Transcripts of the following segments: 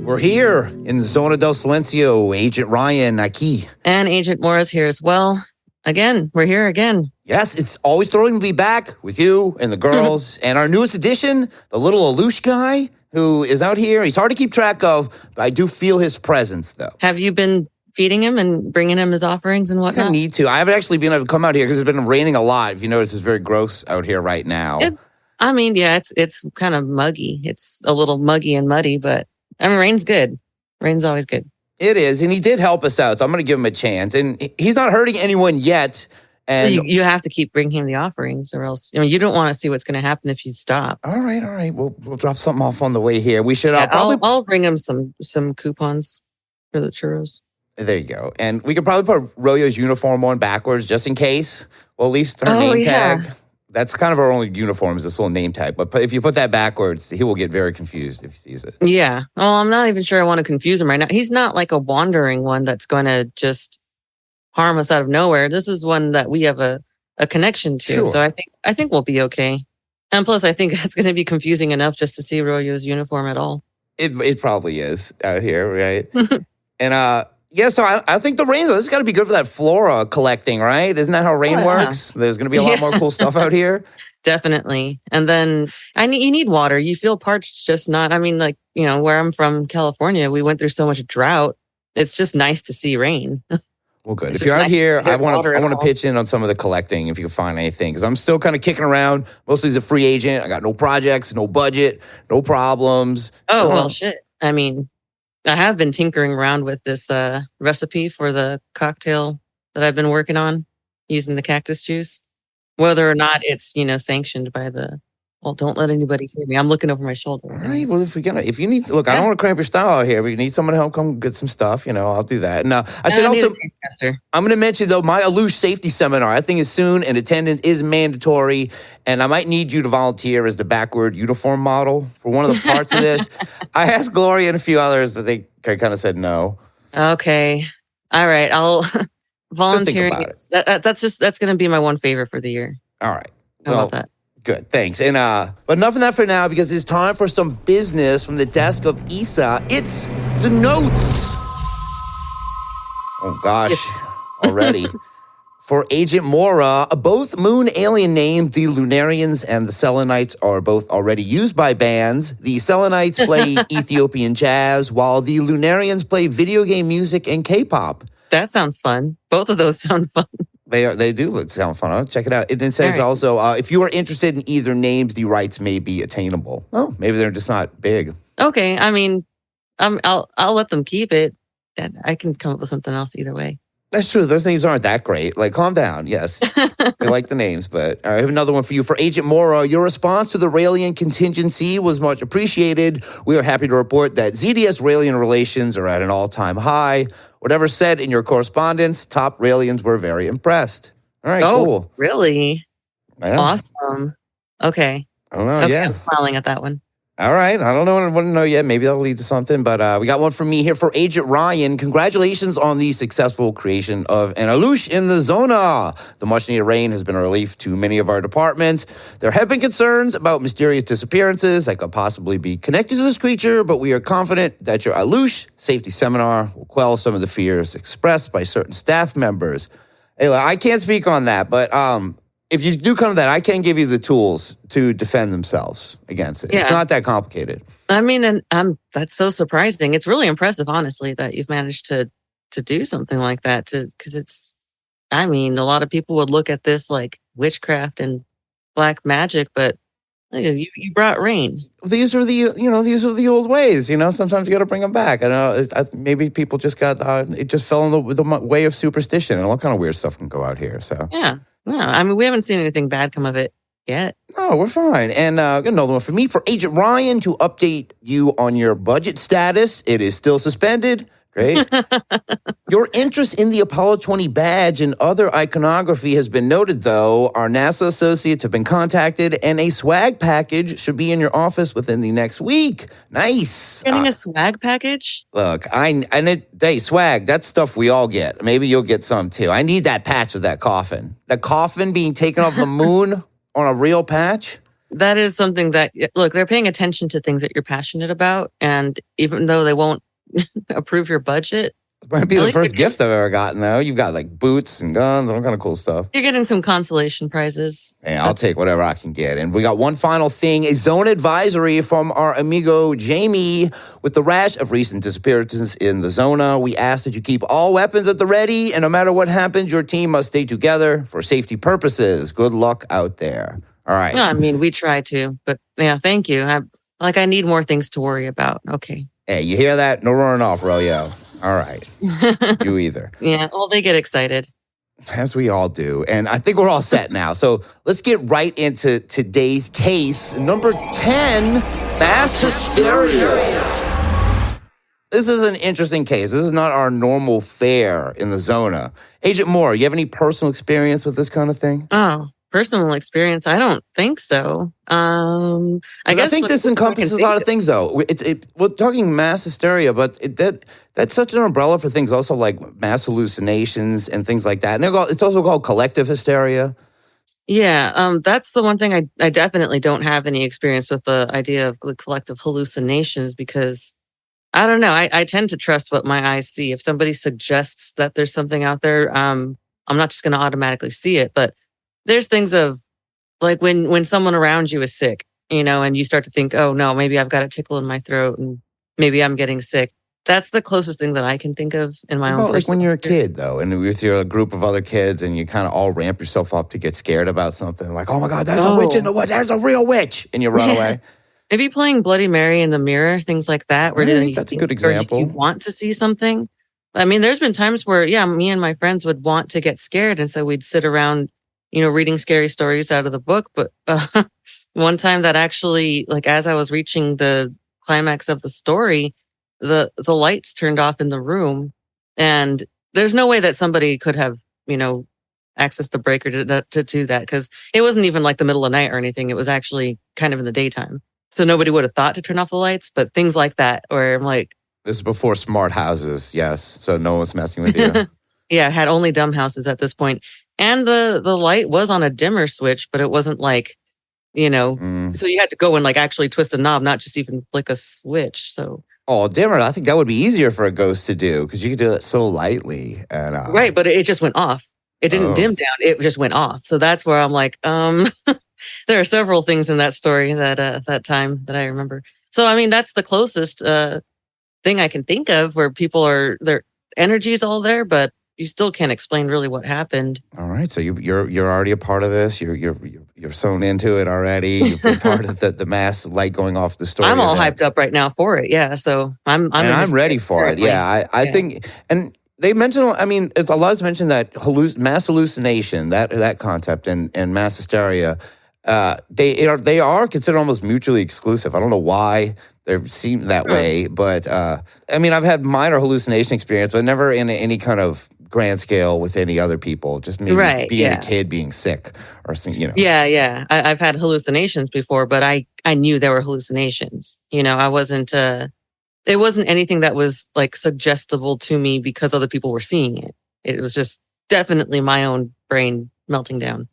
We're here in Zona del Silencio. Agent Ryan, aquí. And Agent Mora's here as well. Again, we're here again. Yes, it's always thrilling to be back with you and the girls. And our newest addition, the little Alush guy who is out here. He's hard to keep track of, but I do feel his presence, though. Have you been feeding him and bringing him his offerings and whatnot? I need to. I haven't actually been able to come out here because it's been raining a lot. If you notice, it's very gross out here right now. It's kind of muggy. It's a little muggy and muddy, but rain's good. Rain's always good. It is, and he did help us out, so I'm going to give him a chance. And he's not hurting anyone yet. And you have to keep bringing him the offerings, or else you don't want to see what's going to happen if you stop. All right. We'll drop something off on the way here. We should I'll bring him some coupons for the churros. There you go. And we could probably put Royo's uniform on backwards just in case. Well, at least her name tag. That's kind of our only uniform is this little name tag. But if you put that backwards, he will get very confused if he sees it. Yeah. Well, I'm not even sure I want to confuse him right now. He's not like a wandering one that's going to just harm us out of nowhere. This is one that we have a connection to. Sure. So I think we'll be okay. And plus, I think it's going to be confusing enough just to see Royo's uniform at all. It probably is out here, right? And so I think the rain, though, this has got to be good for that flora collecting, right? Isn't that how rain works? There's going to be a lot more cool stuff out here. Definitely. And then you need water. You feel parched, just not, where I'm from, California, we went through so much drought. It's just nice to see rain. Well, good. If you're out here, I want to pitch in on some of the collecting if you can find anything. Because I'm still kind of kicking around, mostly as a free agent. I got no projects, no budget, no problems. Oh, well, shit. I have been tinkering around with this recipe for the cocktail that I've been working on using the cactus juice. Whether or not it's, sanctioned by don't let anybody hear me. I'm looking over my shoulder. All right. Well, if you need to, look, I don't want to cramp your style out here, but you need someone to help come get some stuff, I'll do that. And I'm going to mention, though, my Alush safety seminar, I think is soon, and attendance is mandatory. And I might need you to volunteer as the backward uniform model for one of the parts of this. I asked Gloria and a few others, but they kind of said no. Okay. All right. I'll volunteer. That's going to be my one favor for the year. All right. How about that? Good, thanks. And but enough of that for now, because it's time for some business from the desk of Issa. It's the notes. Oh gosh, already. For Agent Mora, both moon alien named the Lunarians and the Selenites are both already used by bands. The Selenites play Ethiopian jazz, while the Lunarians play video game music and K-pop. That sounds fun. Both of those sound fun. They do sound fun. I'll check it out. It says also, if you are interested in either names, the rights may be attainable. Oh, maybe they're just not big. Okay. I'll let them keep it. I can come up with something else either way. That's true. Those names aren't that great. Like, calm down. Yes. I like the names, but I have another one for you. For Agent Mora, your response to the Raelian contingency was much appreciated. We are happy to report that ZDS-Raelian relations are at an all-time high. Whatever said in your correspondence, top Raelians were very impressed. All right, cool. Really? Yeah. Awesome. Okay. I don't know, I'm smiling at that one. All right. I don't know. I want to know yet. Maybe that'll lead to something. But we got one from me here for Agent Ryan. Congratulations on the successful creation of an Alush in the Zona. The much-needed rain has been a relief to many of our departments. There have been concerns about mysterious disappearances that could possibly be connected to this creature, but we are confident that your Alush safety seminar will quell some of the fears expressed by certain staff members. Hey, I can't speak on that, but if you do come to that, I can give you the tools to defend themselves against it. Yeah. It's not that complicated. That's so surprising. It's really impressive, honestly, that you've managed to do something like that. Because it's, a lot of people would look at this like witchcraft and black magic, but you brought rain. These are the old ways. Sometimes you got to bring them back. I know maybe people just got it just fell in the way of superstition, and all kind of weird stuff can go out here. So yeah. No, we haven't seen anything bad come of it yet. No, we're fine. And another one for me, for Agent Ryan, to update you on your budget status. It is still suspended. Great. Your interest in the Apollo 20 badge and other iconography has been noted, though. Our NASA associates have been contacted, and a swag package should be in your office within the next week. Nice. Getting a swag package? Look, swag, that's stuff we all get. Maybe you'll get some, too. I need that patch of that coffin. That coffin being taken off the moon on a real patch. that is something that, look, they're paying attention to things that you're passionate about. And even though they won't approve your budget, It might be the first gift I've ever gotten, though. You've got like boots and guns, all kind of cool stuff. You're getting some consolation prizes. Yeah, I'll take whatever I can get. And we got one final thing, a zone advisory from our amigo Jamie. With the rash of recent disappearances in the Zona, we ask that you keep all weapons at the ready, and no matter what happens, your team must stay together for safety purposes. Good luck out there. All right. Yeah, I mean, we try to, but yeah, thank you. I need more things to worry about. Okay. Hey, you hear that? No running off, Royo. All right. You either. Yeah, well, they get excited. As we all do. And I think we're all set now. So let's get right into today's case. Number 10, mass hysteria. This is an interesting case. This is not our normal fare in the Zona. Agent Moore, you have any personal experience with this kind of thing? Oh, personal experience? I don't think so. I think this encompasses a lot of things, though. We're talking mass hysteria, but that's such an umbrella for things also like mass hallucinations and things like that. And it's also called collective hysteria. Yeah, that's the one thing I definitely don't have any experience with, the idea of collective hallucinations, because I don't know. I tend to trust what my eyes see. If somebody suggests that there's something out there, I'm not just going to automatically see it, but there's things of like when someone around you is sick, and you start to think, oh no, maybe I've got a tickle in my throat and maybe I'm getting sick. That's the closest thing that I can think of in my own. Like when you're a kid, though, and with your group of other kids, and you kind of all ramp yourself up to get scared about something, like, oh my God, that's a witch in the woods. There's a real witch, and you run away. Maybe playing Bloody Mary in the mirror, things like that. That's a good example. You want to see something. I mean, there's been times where, me and my friends would want to get scared, and so we'd sit around, reading scary stories out of the book. But one time that actually, like, as I was reaching the climax of the story, the lights turned off in the room, and there's no way that somebody could have, accessed the breaker to do that, because it wasn't even like the middle of the night or anything. It was actually kind of in the daytime. So nobody would have thought to turn off the lights, but things like that, where I'm like... This is before smart houses, yes. So no one's messing with you. Yeah, had only dumb houses at this point. And the light was on a dimmer switch, but it wasn't like, so you had to go and like actually twist a knob, not just even flick a switch. So... Oh, dimmer. I think that would be easier for a ghost to do, because you could do it so lightly. And right, but it just went off. It didn't dim down. It just went off. So that's where I'm like, there are several things in that story that time that I remember. So, I mean, that's the closest thing I can think of where people their energy's all there, but you still can't explain really what happened. All right, so you're already a part of this. You're sewn into it already. You're part of the mass light going off the story. I'm all hyped up right now for it. Yeah, so I'm ready for it. Yeah, I think, and they mentioned. I mean, it's a lot of mentioned that mass hallucination, that concept, and mass hysteria. They are considered almost mutually exclusive. I don't know why they seem that way, but I mean, I've had minor hallucination experience, but never in any kind of grand scale with any other people. Just maybe being a kid, being sick, or something. Yeah. I've had hallucinations before, but I knew there were hallucinations. I wasn't. It wasn't anything that was like suggestible to me because other people were seeing it. It was just definitely my own brain melting down.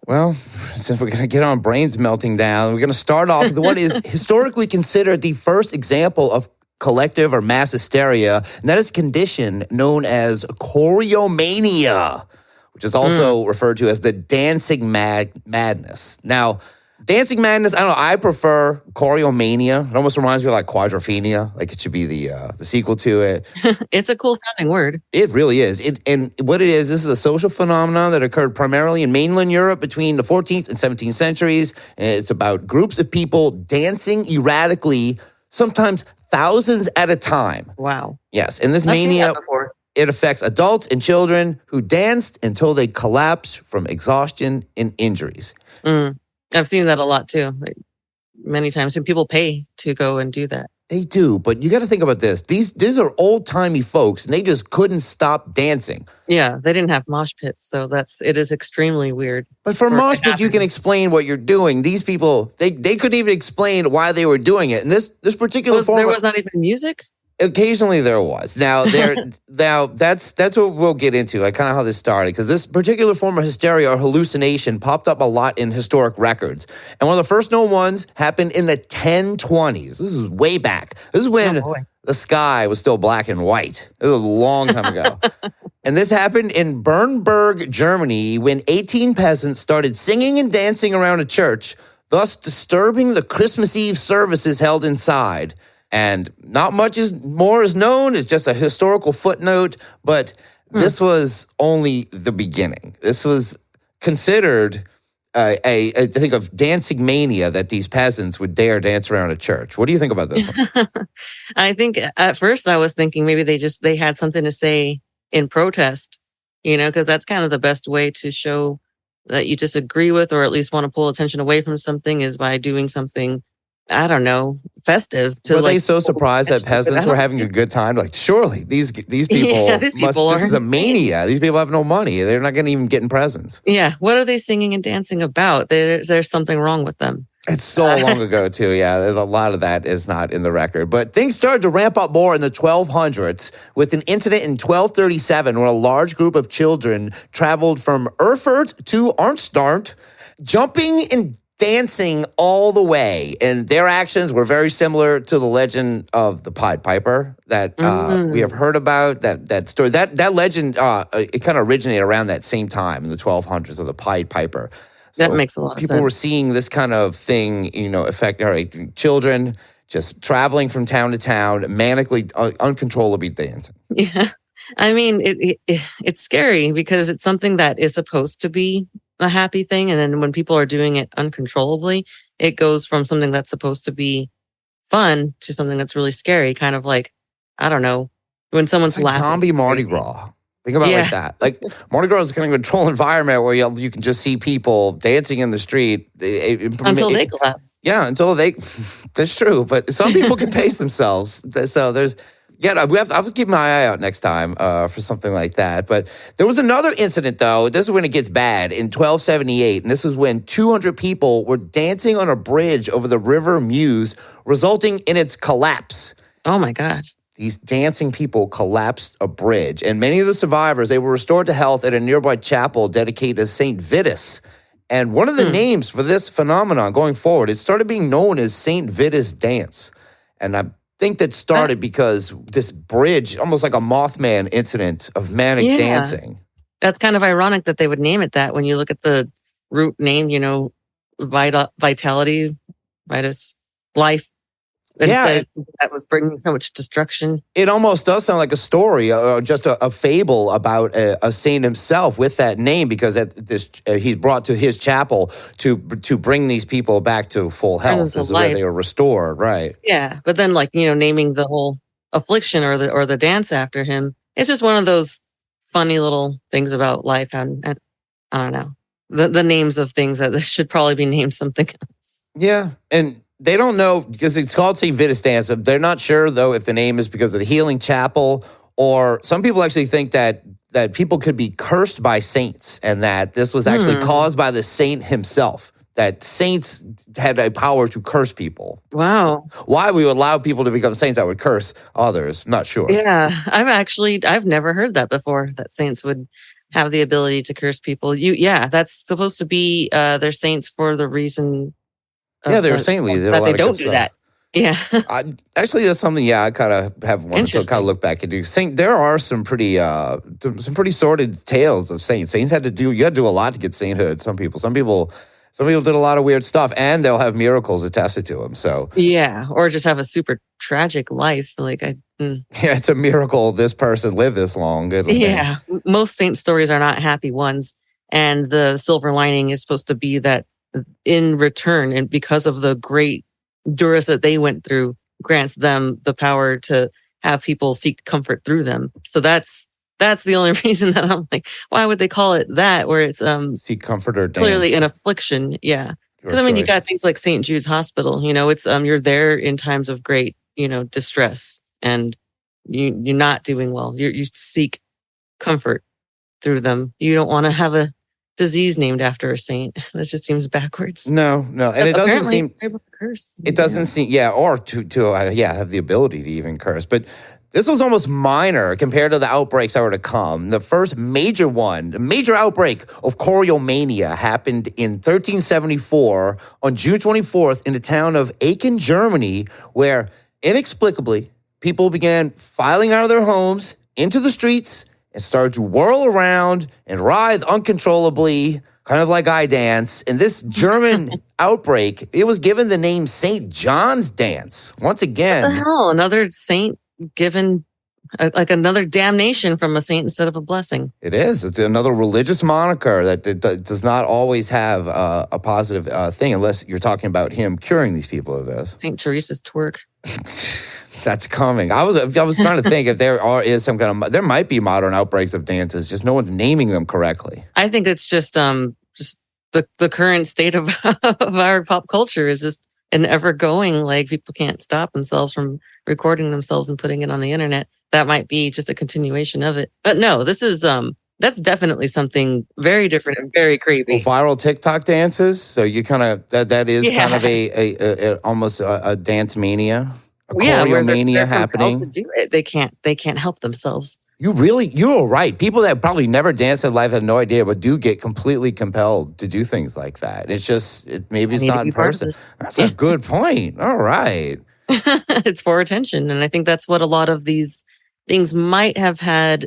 Well, since we're going to get on brains melting down, we're going to start off with what is historically considered the first example of collective or mass hysteria, and that is a condition known as choreomania, which is also referred to as the dancing madness. Now, dancing madness, I don't know, I prefer choreomania. It almost reminds me of like quadrophenia, like it should be the sequel to it. It's a cool sounding word. It really is. And what it is, this is a social phenomenon that occurred primarily in mainland Europe between the 14th and 17th centuries. And it's about groups of people dancing erratically, sometimes thousands at a time. Wow. Yes, and this mania, it affects adults and children who danced until they collapsed from exhaustion and injuries. I've seen that a lot too, like, many times, and people pay to go and do that. They do, but you got to think about this. These are old-timey folks, and they just couldn't stop dancing. Yeah, they didn't have mosh pits, so it is extremely weird. But for mosh pit, you can explain what you're doing. These people, they couldn't even explain why they were doing it. And this particular form... There was not even music? Occasionally there was. Now that's what we'll get into, like kind of how this started, because this particular form of hysteria or hallucination popped up a lot in historic records. And one of the first known ones happened in the 1020s. This is way back. This is when the sky was still black and white. It was a long time ago. And this happened in Bernburg, Germany, when 18 peasants started singing and dancing around a church, thus disturbing the Christmas Eve services held inside. And not much more is known. It's just a historical footnote, but this was only the beginning. This was considered I think of dancing mania, that these peasants would dare dance around a church. What do you think about this one? I think at first I was thinking maybe they had something to say in protest, because that's kind of the best way to show that you disagree with, or at least want to pull attention away from something, is by doing something, I don't know, festive. Were they so surprised that peasants were having a good time? Like, surely these people, this is a mania. These people have no money. They're not going to even get presents. Yeah. What are they singing and dancing about? There's something wrong with them. It's so long ago, too. Yeah, there's a lot of that is not in the record. But things started to ramp up more in the 1200s with an incident in 1237 when a large group of children traveled from Erfurt to Arnstadt, jumping and dancing all the way. And their actions were very similar to the legend of the Pied Piper that we have heard about. That story, that legend, it kind of originated around that same time in the 1200s of the Pied Piper. So that makes a lot of sense. People were seeing this kind of thing, affect children just traveling from town to town, manically, uncontrollably dancing. Yeah. I mean, it's scary because it's something that is supposed to be a happy thing. And then when people are doing it uncontrollably, it goes from something that's supposed to be fun to something that's really scary. Kind of like, I don't know, when someone's laughing. Zombie Mardi Gras. Think about it like that. Like, Mardi Gras is kind of a control environment where you can just see people dancing in the street. Until they collapse. Yeah, that's true. But some people can pace themselves. So there's... Yeah, I'll keep my eye out next time for something like that. But there was another incident, though. This is when it gets bad, in 1278. And this is when 200 people were dancing on a bridge over the River Meuse, resulting in its collapse. Oh, my God. These dancing people collapsed a bridge. And many of the survivors, they were restored to health at a nearby chapel dedicated to St. Vitus. And one of the names for this phenomenon going forward, it started being known as St. Vitus Dance. And I think that started because this bridge, almost like a Mothman incident of manic dancing. That's kind of ironic that they would name it that when you look at the root name, vitality, Vitus, life. Instead, that was bringing so much destruction. It almost does sound like a story, just a fable about a saint himself with that name, because he's brought to his chapel to bring these people back to full health. This is where they are restored, right? Yeah, but then naming the whole affliction or the dance after him, it's just one of those funny little things about life. And I don't know, the names of things that should probably be named something else. Yeah, and they don't know, because it's called St. Vitus Dance. They're not sure, though, if the name is because of the Healing Chapel, or some people actually think that people could be cursed by saints, and that this was actually caused by the saint himself, that saints had a power to curse people. Wow. Why we would allow people to become saints that would curse others, not sure. Yeah, I've never heard that before, that saints would have the ability to curse people. That's supposed to be their saints for the reason... Yeah, they're saintly. They don't do that. Yeah. Actually, that's something. I kind of have wanted to kind of look back and do. There are some pretty sordid tales of saints. Saints you had to do a lot to get sainthood. Some people did a lot of weird stuff, and they'll have miracles attested to them. So or just have a super tragic life. It's a miracle this person lived this long. Most saint stories are not happy ones, and the silver lining is supposed to be that, in return, and because of the great duress that they went through, grants them the power to have people seek comfort through them. So that's the only reason that I'm like, why would they call it that? Where it's seek comfort or dance. Clearly an affliction, yeah. Because you got things like St. Jude's Hospital. It's you're there in times of great distress, and you're not doing well. You seek comfort through them. You don't want to have disease named after a saint. That just seems backwards. No, and it doesn't seem. Able to curse. It doesn't seem, or to have the ability to even curse. But this was almost minor compared to the outbreaks that were to come. The first major outbreak of choriomania happened in 1374 on June 24th in the town of Aachen, Germany, where inexplicably people began filing out of their homes into the streets and started to whirl around and writhe uncontrollably, kind of like I dance. And this German outbreak, it was given the name St. John's dance. Once again. What the hell? Another saint given, like another damnation from a saint instead of a blessing. It is. It's another religious moniker that does not always have a positive thing, unless you're talking about him curing these people of this. St. Teresa's twerk. That's coming. I was trying to think if is some kind of, there might be modern outbreaks of dances, just no one's naming them correctly. I think it's just the current state of our pop culture is just an ever going, like people can't stop themselves from recording themselves and putting it on the internet. That might be just a continuation of it. But no, this is that's definitely something very different and very creepy. Well, viral TikTok dances. So you kind of that is kind of a almost a dance mania. A choreomania they're happening. To do it. They can't help themselves. You're right. People that probably never danced in life have no idea, but do get completely compelled to do things like that. It's just, maybe it's not in person. That's a good point. All right. It's for attention. And I think that's what a lot of these things might have had.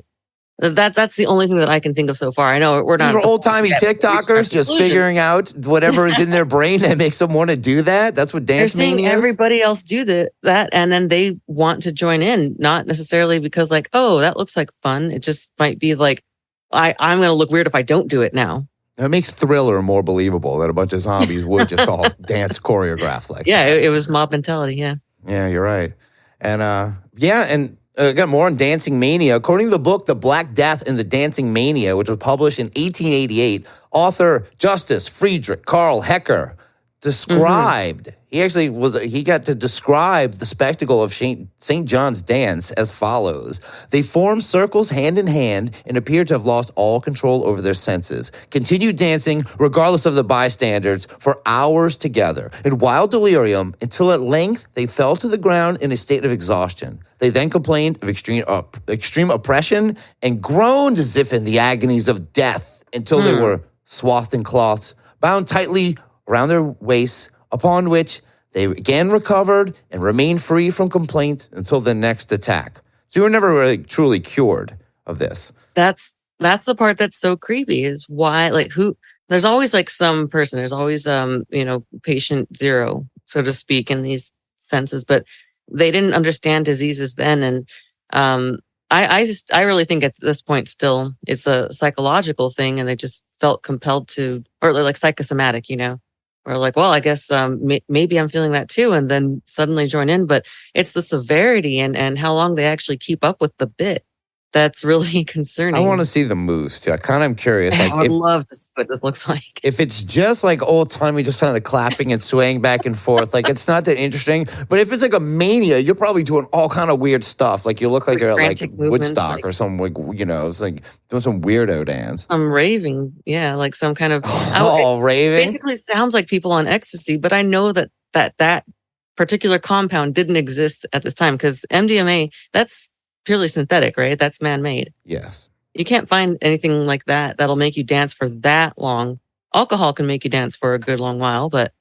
That's the only thing that I can think of so far. I know we're not. These are old-timey TikTokers just figuring out whatever is in their brain that makes them want to do that. That's what dance mania is. They're seeing everybody else do that, and then they want to join in, not necessarily because like, oh, that looks like fun. It just might be like, I'm going to look weird if I don't do it now. That makes Thriller more believable that a bunch of zombies would just all dance choreographed like that. Yeah, it was mob mentality, yeah. Yeah, you're right. And got more on Dancing Mania. According to the book, The Black Death and the Dancing Mania, which was published in 1888, author Justus Friedrich Karl Hecker described, he got to describe the spectacle of St. John's dance as follows. They formed circles hand in hand and appeared to have lost all control over their senses, continued dancing regardless of the bystanders for hours together in wild delirium until at length they fell to the ground in a state of exhaustion. They then complained of extreme oppression and groaned as if in the agonies of death until they were swathed in cloths, bound tightly around their waists, upon which they again recovered and remained free from complaint until the next attack. So you were never really truly cured of this. That's the part that's so creepy is why, like, there's always like some person, there's always, patient zero, so to speak, in these senses, but they didn't understand diseases then. And I really think at this point still it's a psychological thing and they just felt compelled to, or like psychosomatic, or like, well, I guess maybe I'm feeling that too, and then suddenly join in. But it's the severity and how long they actually keep up with the bit that's really concerning. I want to see the moves too. I kind of am curious. Like, I would love to see what this looks like. If it's just like old timey, just kind of clapping and swaying back and forth, like it's not that interesting. But if it's like a mania, you're probably doing all kind of weird stuff. Like you look like you're at like Woodstock or some, it's like doing some weirdo dance. I'm raving, yeah, like some kind of raving. Basically, sounds like people on ecstasy. But I know that particular compound didn't exist at this time because MDMA, that's purely synthetic, right? That's man-made. Yes. You can't find anything like that that'll make you dance for that long. Alcohol can make you dance for a good long while, but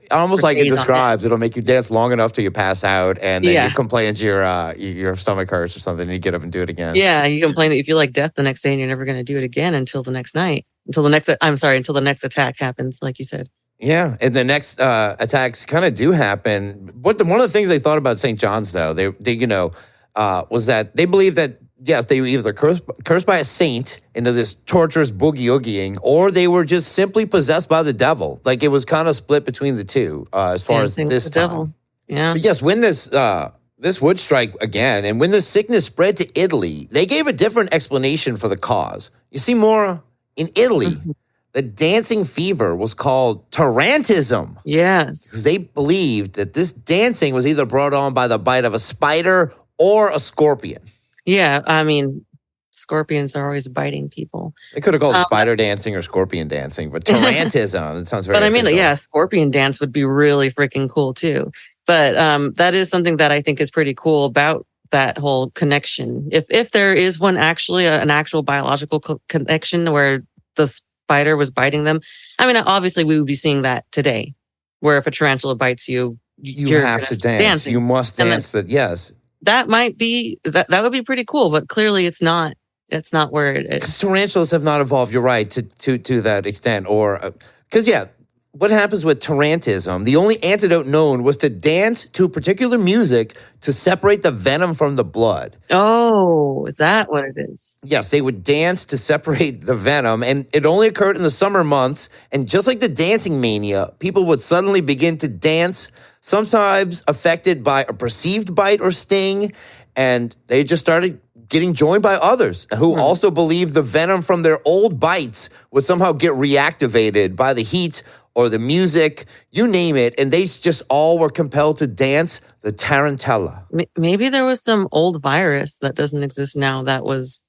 almost like it describes. It'll make you dance long enough till you pass out, and then you complain to your stomach hurts or something, and you get up and do it again. Yeah, you complain that you feel like death the next day, and you're never going to do it again until the next night, until the next attack happens, like you said. Yeah, and the next attacks kind of do happen. But one of the things they thought about St. John's, though, they was that they believe that, yes, they were either cursed by a saint into this torturous boogie-oogieing, or they were just simply possessed by the devil. Like, it was kind of split between the two as far as this time. Devil. Yeah. But yes, when this would strike again, and when the sickness spread to Italy, they gave a different explanation for the cause. You see, Mora, in Italy, the dancing fever was called tarantism. Yes. They believed that this dancing was either brought on by the bite of a spider or a scorpion. Yeah, I mean, scorpions are always biting people. They could have called spider dancing or scorpion dancing, but tarantism, it sounds very But I mean, official. scorpion dance would be really freaking cool too. But that is something that I think is pretty cool about that whole connection. If there is one actually, an actual biological connection where the spider was biting them, I mean, obviously we would be seeing that today, where if a tarantula bites you, you have to dance. Dancing. You must dance. That yes, that might be that would be pretty cool. But clearly, it's not. It's not where it is. Because tarantulas have not evolved. You're right to that extent, or because what happens with tarantism? The only antidote known was to dance to particular music to separate the venom from the blood. Oh, is that what it is? Yes, they would dance to separate the venom, and it only occurred in the summer months. And just like the dancing mania, people would suddenly begin to dance, sometimes affected by a perceived bite or sting, and they just started getting joined by others who also believed the venom from their old bites would somehow get reactivated by the heat or the music, you name it, and they just all were compelled to dance the tarantella. Maybe there was some old virus that doesn't exist now that was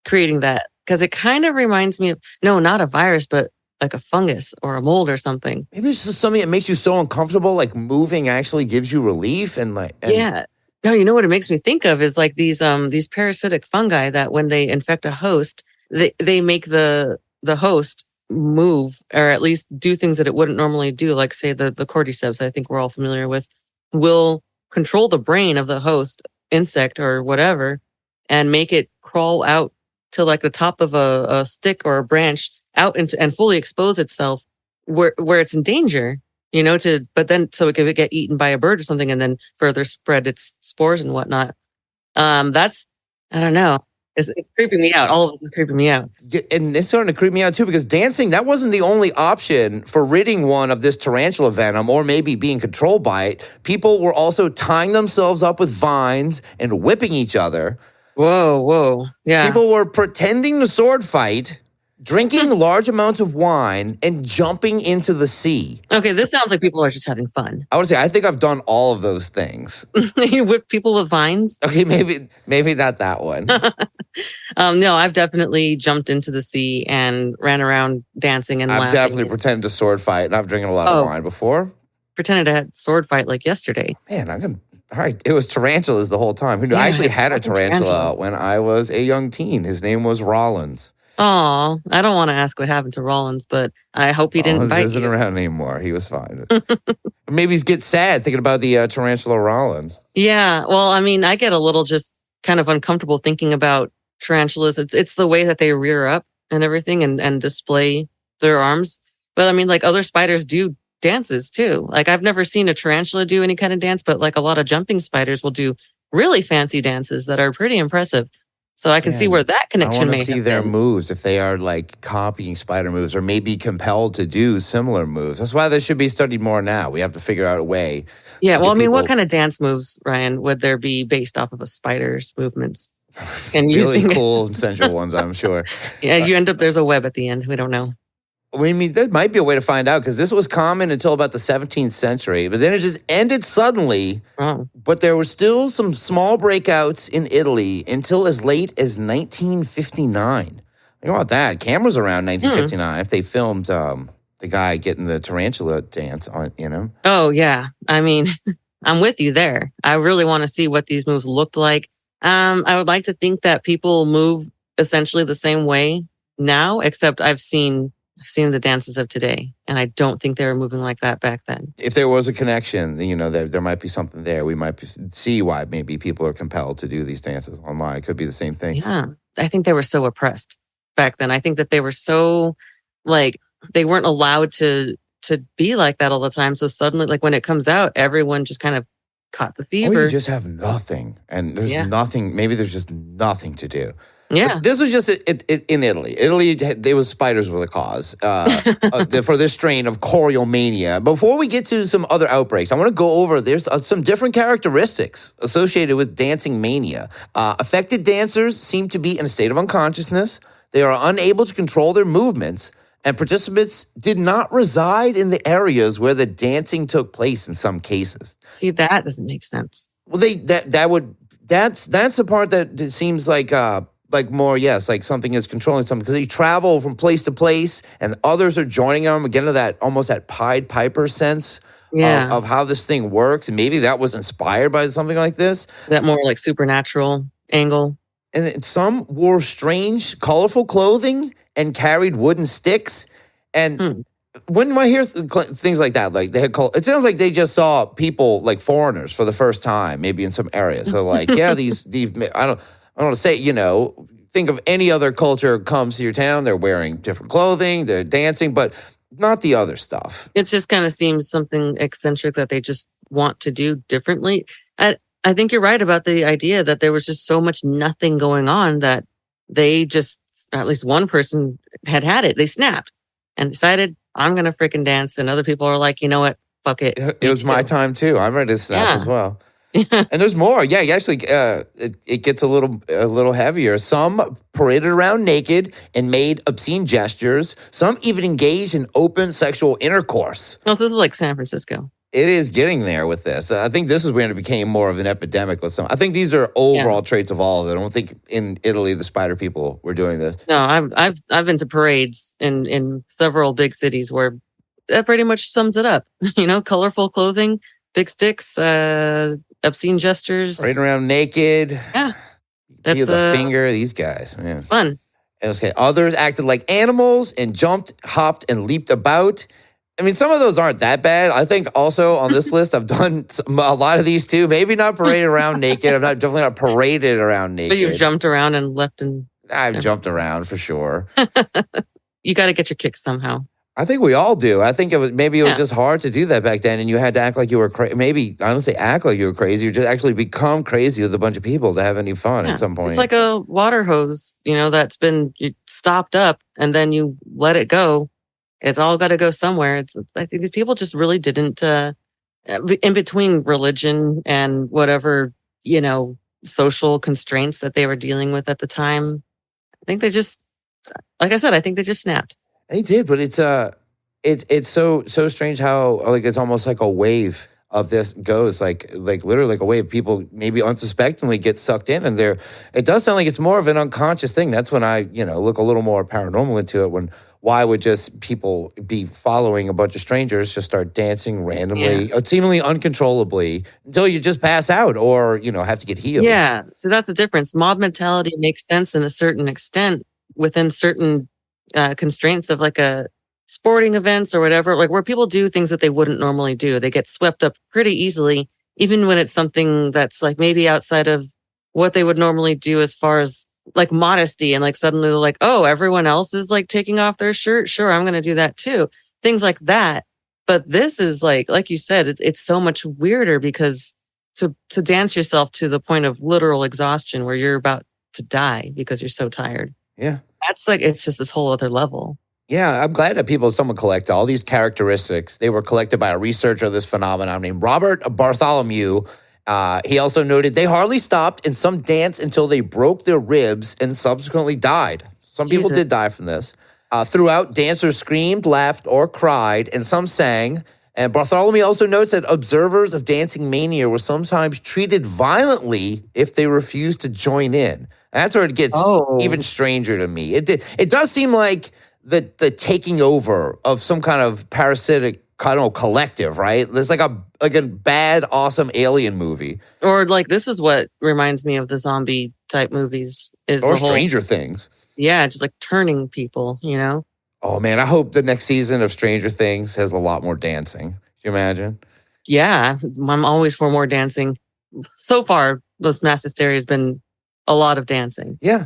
creating that, because it kind of reminds me of, no, not a virus, but like a fungus or a mold or something. Maybe it's just something that makes you so uncomfortable, like moving actually gives you relief yeah. No, you know what it makes me think of is like these parasitic fungi that when they infect a host, they make the host move, or at least do things that it wouldn't normally do. Like say the cordyceps, I think we're all familiar with, will control the brain of the host insect or whatever and make it crawl out to like the top of a stick or a branch out and fully expose itself where it's in danger. But then so it could get eaten by a bird or something and then further spread its spores and whatnot. That's, I don't know. It's creeping me out. All of this is creeping me out. And it's starting to creep me out too, because dancing, that wasn't the only option for ridding one of this tarantula venom or maybe being controlled by it. People were also tying themselves up with vines and whipping each other. Whoa. Yeah. People were pretending to sword fight, drinking large amounts of wine, and jumping into the sea. Okay, this sounds like people are just having fun. I would say I think I've done all of those things. You whip people with vines? Okay, maybe not that one. No, I've definitely jumped into the sea and ran around dancing and laughing. I've definitely pretended to sword fight, and I've drinking a lot of wine before. Pretended to have sword fight like yesterday. Man, all right, it was tarantulas the whole time. Who knew? I actually had a tarantula when I was a young teen. His name was Rollins. Oh, I don't want to ask what happened to Rollins, but I hope he didn't bite you. Rollins isn't around anymore. He was fine. Maybe he's get sad thinking about the tarantula Rollins. Yeah, well, I mean, I get a little just kind of uncomfortable thinking about tarantulas. It's the way that they rear up and everything and display their arms. But I mean, like other spiders do dances too. Like I've never seen a tarantula do any kind of dance, but like a lot of jumping spiders will do really fancy dances that are pretty impressive. So I can see where that connection may have been. I want to see their moves, if they are like copying spider moves or maybe compelled to do similar moves. That's why this should be studied more now. We have to figure out a way. Yeah, well, I mean, what kind of dance moves, Ryan, would there be based off of a spider's movements? And really cool and sensual ones, I'm sure. Yeah, you end up, there's a web at the end. We don't know. I mean, there might be a way to find out, because this was common until about the 17th century, but then it just ended suddenly. Oh. But there were still some small breakouts in Italy until as late as 1959. Think about that. Cameras around 1959, if they filmed the guy getting the tarantula dance on, Oh, yeah. I mean, I'm with you there. I really want to see what these moves looked like. I would like to think that people move essentially the same way now, except I've seen the dances of today, and I don't think they were moving like that back then. If there was a connection, there might be something there. We might see why maybe people are compelled to do these dances online. It could be the same thing. Yeah, I think they were so oppressed back then. I think that they were so, like, they weren't allowed to be like that all the time. So suddenly, like, when it comes out, everyone just kind of caught the fever. Or you just have nothing, and there's nothing. Maybe there's just nothing to do. Yeah, but this was just in Italy. Italy, there was spiders were the cause for this strain of choriomania. Before we get to some other outbreaks, I want to go over, there's some different characteristics associated with dancing mania. Affected dancers seem to be in a state of unconsciousness. They are unable to control their movements, and participants did not reside in the areas where the dancing took place in some cases. See, that doesn't make sense. Well, that's the part that it seems like like more, yes, like something is controlling something because they travel from place to place and others are joining them. Again, to that almost that Pied Piper sense Yeah. of how this thing works. And maybe that was inspired by something like this. That more like supernatural angle. And some wore strange, colorful clothing and carried wooden sticks. And when I hear things like that, like they had it sounds like they just saw people like foreigners for the first time, maybe in some area. So like, yeah, these I don't want to say, you know, think of any other culture comes to your town, they're wearing different clothing, they're dancing, but not the other stuff. It just kind of seems something eccentric that they just want to do differently. I think you're right about the idea that there was just so much nothing going on that they just, at least one person had it. They snapped and decided, I'm going to freaking dance. And other people are like, you know what? Fuck it. It was my time too. I'm ready to snap as well. And there's more. Yeah, you actually, it gets a little heavier. Some paraded around naked and made obscene gestures. Some even engaged in open sexual intercourse. Well, this is like San Francisco. It is getting there with this. I think this is when it became more of an epidemic with some. I think these are overall traits of all of it. I don't think in Italy the spider people were doing this. No, I've been to parades in several big cities where that pretty much sums it up. You know, colorful clothing, big sticks, obscene gestures, Right around naked. Yeah, that's the finger. These guys, man, it's fun. Okay, others acted like animals and jumped, hopped, and leaped about. I mean, some of those aren't that bad. I think also on this list, I've done a lot of these too. Maybe not paraded around naked. I'm definitely not paraded around naked. But you've jumped around and left I've jumped around for sure. You got to get your kicks somehow. I think we all do. I think it was just hard to do that back then, and you had to act like you were crazy. Maybe I don't say act like you were crazy. You just actually become crazy with a bunch of people to have any fun at some point. It's like a water hose, you know, that's been stopped up, and then you let it go. It's all got to go somewhere. I think these people just really didn't, in between religion and whatever, you know, social constraints that they were dealing with at the time. I think they just, like I said, I think they just snapped. They did, but it's so strange how like it's almost like a wave of this goes like literally like a wave. People maybe unsuspectingly get sucked in, and it does sound like it's more of an unconscious thing. That's when I look a little more paranormal into it. Why would just people be following a bunch of strangers just start dancing randomly, seemingly uncontrollably until you just pass out or have to get healed? Yeah, so that's the difference. Mob mentality makes sense in a certain extent within certain constraints of like a sporting events or whatever, like where people do things that they wouldn't normally do. They get swept up pretty easily, even when it's something that's like maybe outside of what they would normally do as far as like modesty. And like suddenly they're like, oh, everyone else is like taking off their shirt. Sure, I'm going to do that too. Things like that. But this is like you said, it's so much weirder because to dance yourself to the point of literal exhaustion where you're about to die because you're so tired. Yeah. That's like, it's just this whole other level. Yeah, I'm glad that someone collected all these characteristics. They were collected by a researcher of this phenomenon named Robert Bartholomew. He also noted they hardly stopped and some danced until they broke their ribs and subsequently died. Some people did die from this. Throughout, dancers screamed, laughed, or cried, and some sang. And Bartholomew also notes that observers of dancing mania were sometimes treated violently if they refused to join in. And that's where it gets even stranger to me. It does seem like the taking over of some kind of parasitic collective, right? There's like a bad, awesome alien movie. Or like this is what reminds me of the zombie type movies. Or Stranger Things. Yeah, just like turning people, Oh man, I hope the next season of Stranger Things has a lot more dancing. Can you imagine? Yeah, I'm always for more dancing. So far, this mass hysteria has been a lot of dancing. Yeah.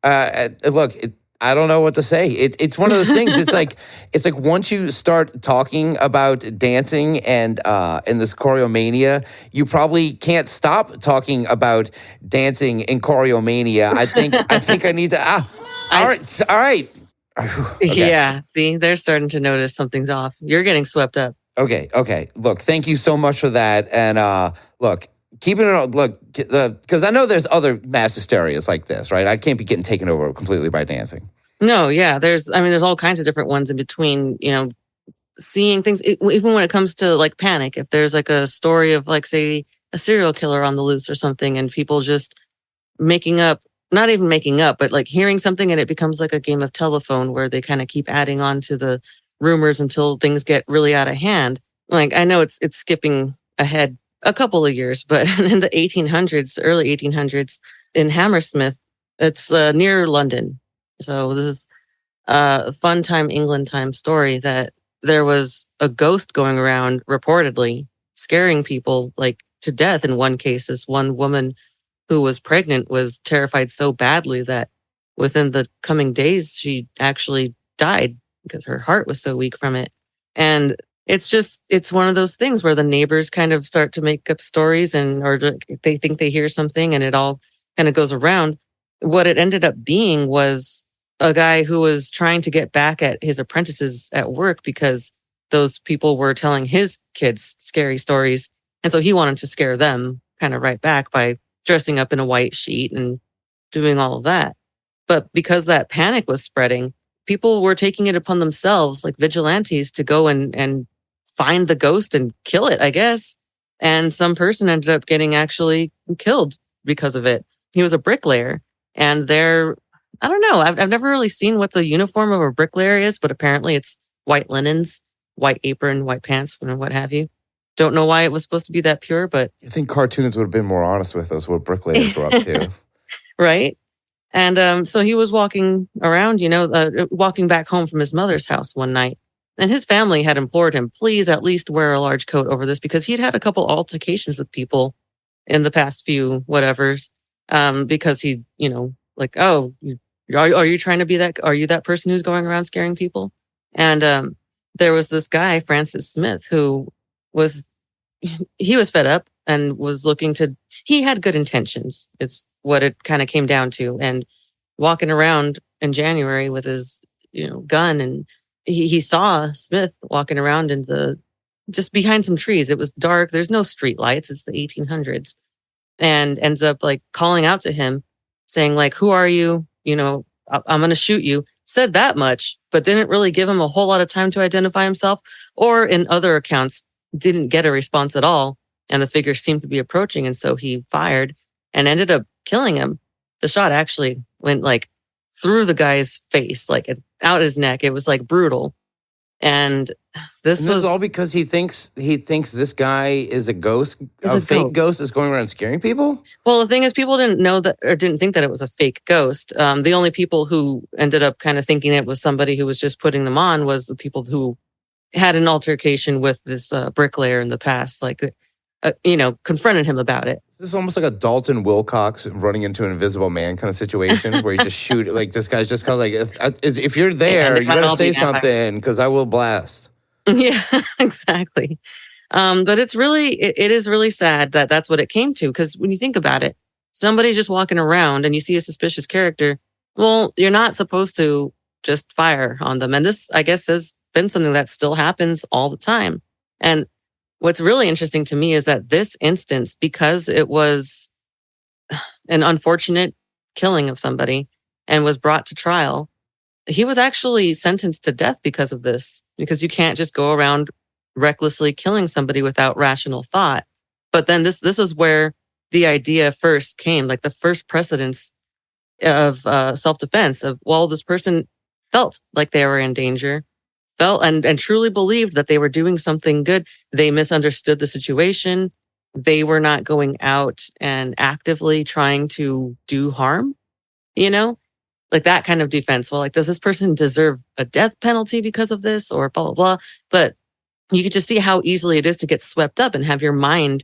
Look, I don't know what to say. It's one of those things. It's like once you start talking about dancing and this choreomania, you probably can't stop talking about dancing and choreomania. I think I need to. All right. Okay. Yeah. See, they're starting to notice something's off. You're getting swept up. Okay. Look, thank you so much for that. And look. Keeping it, because I know there's other mass hysterias like this, right? I can't be getting taken over completely by dancing. No, yeah. There's all kinds of different ones in between, seeing things, even when it comes to like panic. If there's like a story of like, say, a serial killer on the loose or something, and people just making up not even making up, but like hearing something and it becomes like a game of telephone where they kind of keep adding on to the rumors until things get really out of hand. Like I know it's skipping ahead a couple of years, but in the 1800s, early 1800s in Hammersmith, it's near London. So this is a fun time, England time story that there was a ghost going around reportedly scaring people like to death. In one case, this one woman who was pregnant was terrified so badly that within the coming days, she actually died because her heart was so weak from it. And it's one of those things where the neighbors kind of start to make up stories or they think they hear something and it all kind of goes around. What it ended up being was a guy who was trying to get back at his apprentices at work because those people were telling his kids scary stories. And so he wanted to scare them kind of right back by dressing up in a white sheet and doing all of that. But because that panic was spreading, people were taking it upon themselves, like vigilantes, to go and find the ghost and kill it, I guess. And some person ended up getting actually killed because of it. He was a bricklayer. And I don't know, I've never really seen what the uniform of a bricklayer is, but apparently it's white linens, white apron, white pants, and what have you. Don't know why it was supposed to be that pure, but... You think cartoons would have been more honest with us, what bricklayers were up to. Right? And so he was walking around, walking back home from his mother's house one night. And his family had implored him, please at least wear a large coat over this, because he'd had a couple altercations with people in the past few whatevers. Because he, like, oh, are you trying to be that? Are you that person who's going around scaring people? And there was this guy, Francis Smith, who was fed up and was he had good intentions. It's what it kind of came down to. And walking around in January with his, gun, and he saw Smith walking around just behind some trees. It was dark. There's no street lights. It's the 1800s. And ends up like calling out to him saying like, who are you? I'm going to shoot you. Said that much, but didn't really give him a whole lot of time to identify himself, or in other accounts, didn't get a response at all. And the figure seemed to be approaching. And so he fired and ended up killing him. The shot actually went like through the guy's face, like out his neck. It was like brutal. And this was all because he thinks this guy is a ghost, a fake ghost is going around scaring people? Well, the thing is, people didn't know that, or didn't think that it was a fake ghost. The only people who ended up kind of thinking it was somebody who was just putting them on was the people who had an altercation with this bricklayer in the past, like, confronted him about it. This is almost like a Dalton Wilcox running into an Invisible Man kind of situation where he's just shooting, like this guy's just kind of like, if you're there, you better say something because I will blast. Yeah, exactly. But it is really sad that that's what it came to, because when you think about it, somebody just walking around and you see a suspicious character, well, you're not supposed to just fire on them. And this, I guess, has been something that still happens all the time. And what's really interesting to me is that this instance, because it was an unfortunate killing of somebody and was brought to trial, he was actually sentenced to death because of this, because you can't just go around recklessly killing somebody without rational thought. But then this is where the idea first came, like the first precedence of self-defense of, well, this person felt like they were in danger, felt and truly believed that they were doing something good. They misunderstood the situation. They were not going out and actively trying to do harm, like that kind of defense. Well, like, does this person deserve a death penalty because of this, or blah, blah, blah. But you could just see how easily it is to get swept up and have your mind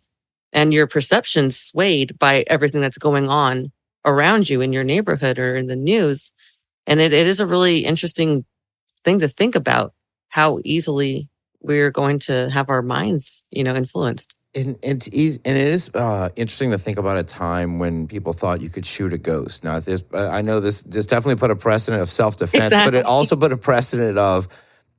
and your perception swayed by everything that's going on around you in your neighborhood or in the news. And it is a really interesting thing to think about, how easily we're going to have our minds, influenced. And it is interesting to think about a time when people thought you could shoot a ghost. Now, I know this definitely put a precedent of self-defense, exactly. But it also put a precedent of,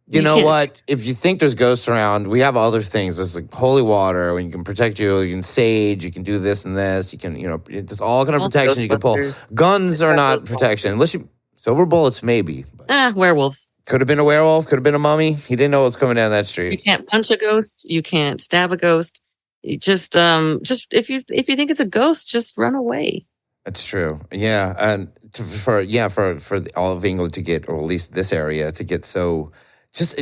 you know what, if you think there's ghosts around, we have other things. There's like holy water, when you can protect you can sage, you can do this and this, you can, it's all kind of protection you can pull. Guns are not protection. Unless silver bullets, maybe. Werewolves. Could have been a werewolf, could have been a mummy. He didn't know what was coming down that street. You can't punch a ghost. You can't stab a ghost. You just if you think it's a ghost, just run away. It's true. Yeah, and for all of England to get, or at least this area to get so. This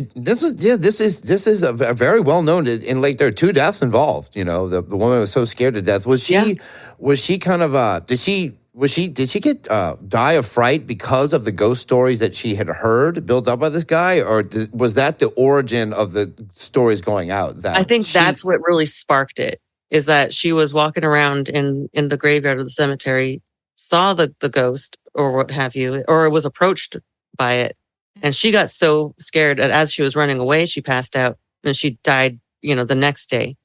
is a very well known, and like there are two deaths involved. The woman was so scared to death. Yeah. Was she kind of did she get die of fright because of the ghost stories that she had heard built up by this guy, or was that the origin of the stories going out? I think that's what really sparked it. Is that she was walking around in the graveyard of the cemetery, saw the ghost or what have you, or was approached by it. And she got so scared that as she was running away, she passed out and she died, the next day.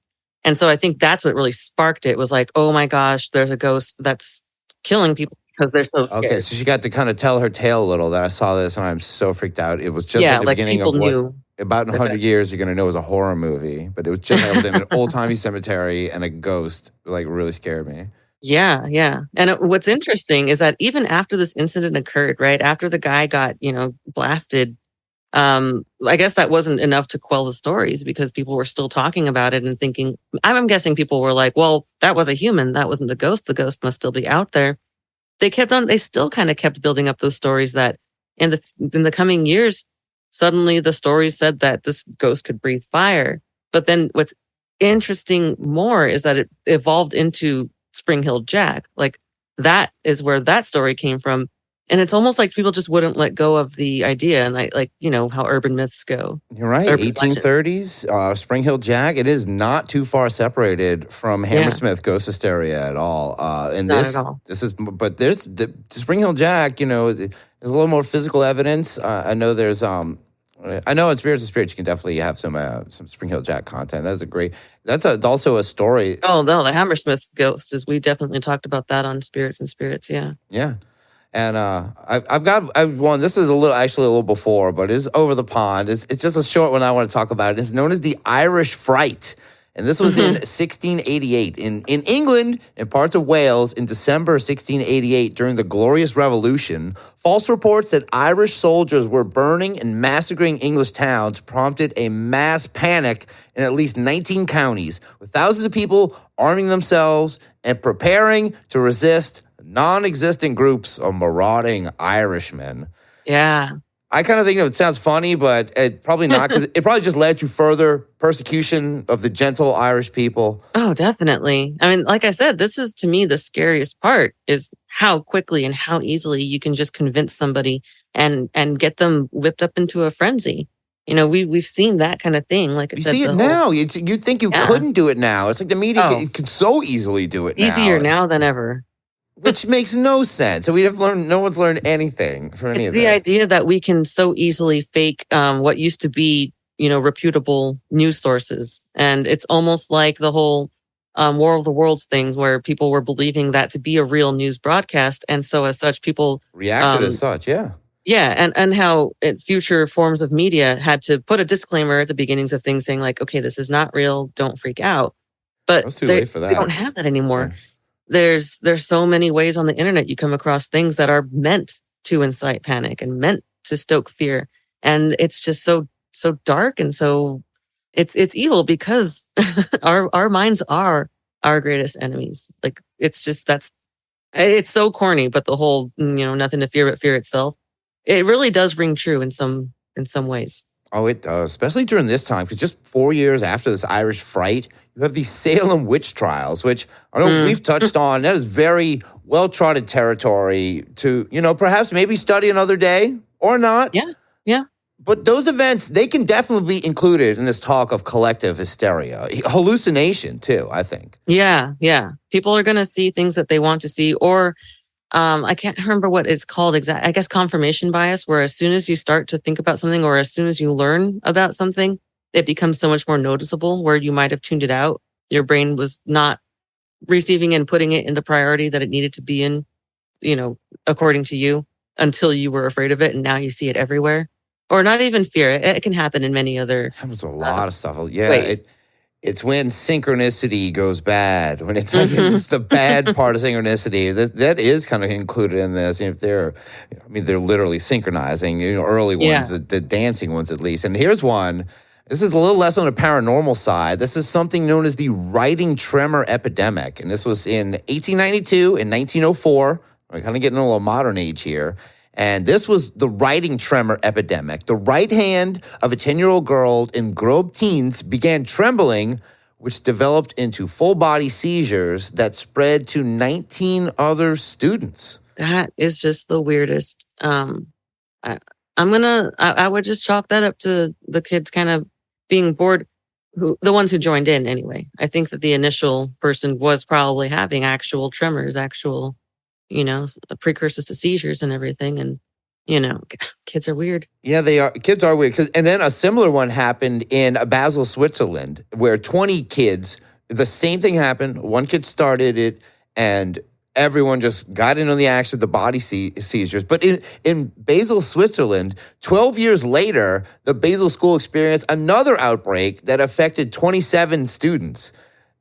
And so I think that's what really sparked it was like, oh my gosh, there's a ghost that's killing people because they're so scared. Okay, so she got to kind of tell her tale a little that I saw this and I'm so freaked out. It was just at the beginning of what about in 100 years you're going to know it was a horror movie, but it was just I was in an old-timey cemetery and a ghost like really scared me. Yeah, yeah. And what's interesting is that even after this incident occurred, right after the guy got, blasted, I guess that wasn't enough to quell the stories because people were still talking about it and thinking, I'm guessing people were like, well, that was a human. That wasn't the ghost. The ghost must still be out there. They still kind of kept building up those stories that in the coming years, suddenly the stories said that this ghost could breathe fire. But then what's interesting more is that it evolved into Spring Hill Jack. Like that is where that story came from. And it's almost like people just wouldn't let go of the idea and like how urban myths go. You're right. 1830s, Spring Hill Jack. It is not too far separated from Hammersmith Ghost Hysteria at all. And not at all. But there's the Spring Hill Jack, there's a little more physical evidence. I know there's I know in Spirits and Spirits you can definitely have some Spring Hill Jack content. That's also a story. Oh no, the Hammersmith ghost is. We definitely talked about that on Spirits and Spirits. Yeah. Yeah, and I've one. This is actually a little before, but it's over the pond. It's just a short one I want to talk about. It's known as the Irish Fright. And this was in 1688 in England and parts of Wales in December 1688 during the Glorious Revolution. False reports that Irish soldiers were burning and massacring English towns prompted a mass panic in at least 19 counties, with thousands of people arming themselves and preparing to resist non-existent groups of marauding Irishmen. Yeah. I kind of think it sounds funny, but it probably not, because it probably just led to further persecution of the gentle Irish people. Oh, definitely. I mean, like I said, this is to me the scariest part is how quickly and how easily you can just convince somebody and get them whipped up into a frenzy. We've seen that kind of thing. Like I said, you see it now. You think you couldn't do it now. It's like the media can so easily do it now. Easier now than ever. Which makes no sense. So no one's learned anything from any of this. It's the idea that we can so easily fake what used to be, reputable news sources. And it's almost like the whole War of the Worlds thing where people were believing that to be a real news broadcast. And so as such, people reacted as such, yeah. Yeah, and how future forms of media had to put a disclaimer at the beginnings of things saying like, okay, this is not real, don't freak out. But it's too late for that. We don't have that anymore. Yeah. There's so many ways on the internet you come across things that are meant to incite panic and meant to stoke fear. And it's just so dark and so it's evil because our minds are our greatest enemies. Like it's so corny, but the whole, nothing to fear but fear itself. It really does ring true in some ways. Oh, it does, especially during this time, because just 4 years after this Irish Fright, you have these Salem witch trials, which I know we've touched on. That is very well-trodden territory to, perhaps maybe study another day or not. Yeah, yeah. But those events, they can definitely be included in this talk of collective hysteria. Hallucination, too, I think. Yeah, yeah. People are going to see things that they want to see, or I can't remember what it's called exactly. I guess confirmation bias, where as soon as you start to think about something or as soon as you learn about something, it becomes so much more noticeable where you might have tuned it out. Your brain was not receiving and putting it in the priority that it needed to be in, according to you, until you were afraid of it. And now you see it everywhere. Or not even fear. It can happen in many other ways. Happens a lot of stuff. Yeah. It's when synchronicity goes bad, when it's the bad part of synchronicity. That is kind of included in this. If they're literally synchronizing, early ones, the dancing ones at least. And here's one, This is a little less on the paranormal side. This is something known as the writing tremor epidemic. And this was in 1892 and 1904. We're kind of getting a little modern age here. And this was the writing tremor epidemic. The right hand of a 10-year-old girl in Grove teens began trembling, which developed into full-body seizures that spread to 19 other students. That is just the weirdest. I would just chalk that up to the kids kind of being bored, the ones who joined in anyway. I think that the initial person was probably having actual tremors, actual, precursors to seizures and everything. And, kids are weird. Yeah, they are. Kids are weird. And then a similar one happened in Basel, Switzerland, where 20 kids, the same thing happened. One kid started it, and everyone just got in on the action of the body seizures. But in Basel, Switzerland, 12 years later, the Basel school experienced another outbreak that affected 27 students.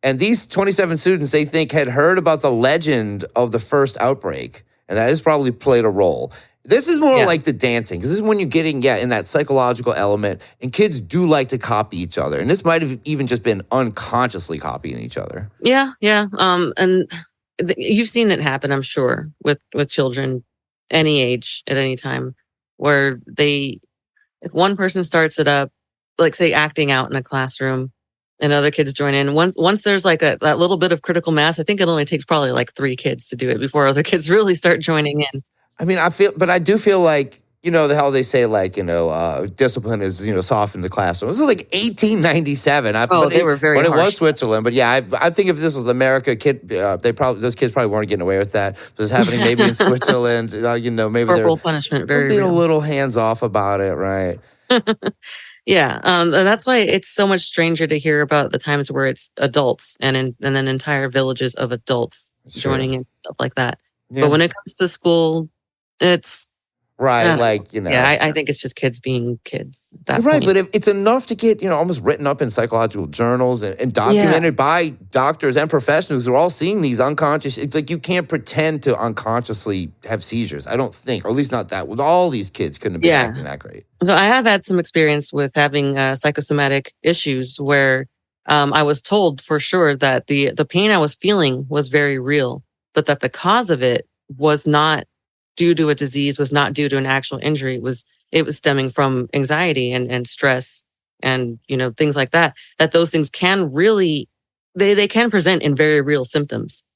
And these 27 students, they think, had heard about the legend of the first outbreak. And that has probably played a role. This is more like the dancing, because this is when you're getting in that psychological element, and kids do like to copy each other. And this might have even just been unconsciously copying each other. Yeah. And you've seen it happen, I'm sure, with children any age at any time, where if one person starts it up, like say acting out in a classroom, and other kids join in. Once there's like that little bit of critical mass, I think it only takes probably like 3 kids to do it before other kids really start joining in. I mean, I do feel like, the hell they say, like, discipline is, soft in the classroom. This is like 1897. They were very harsh. But it was Switzerland. But yeah, I think if this was America, those kids probably weren't getting away with that. This is happening maybe in Switzerland. Maybe corporal punishment, very being real. a little hands off about it, right? Yeah, that's why it's so much stranger to hear about the times where it's adults and then entire villages of adults joining in, stuff like that. Yeah. But when it comes to school, it's right, Yeah, I think it's just kids being kids. You're right, but it's enough to get almost written up in psychological journals and documented by doctors and professionals who are all seeing these unconscious. It's like you can't pretend to unconsciously have seizures. I don't think, or at least not that. With all these kids, couldn't have been acting that great. So I have had some experience with having psychosomatic issues where I was told for sure that the pain I was feeling was very real, but that the cause of it was not due to a disease, was not due to an actual injury. It was stemming from anxiety and stress and, things like that, that those things can really, they can present in very real symptoms.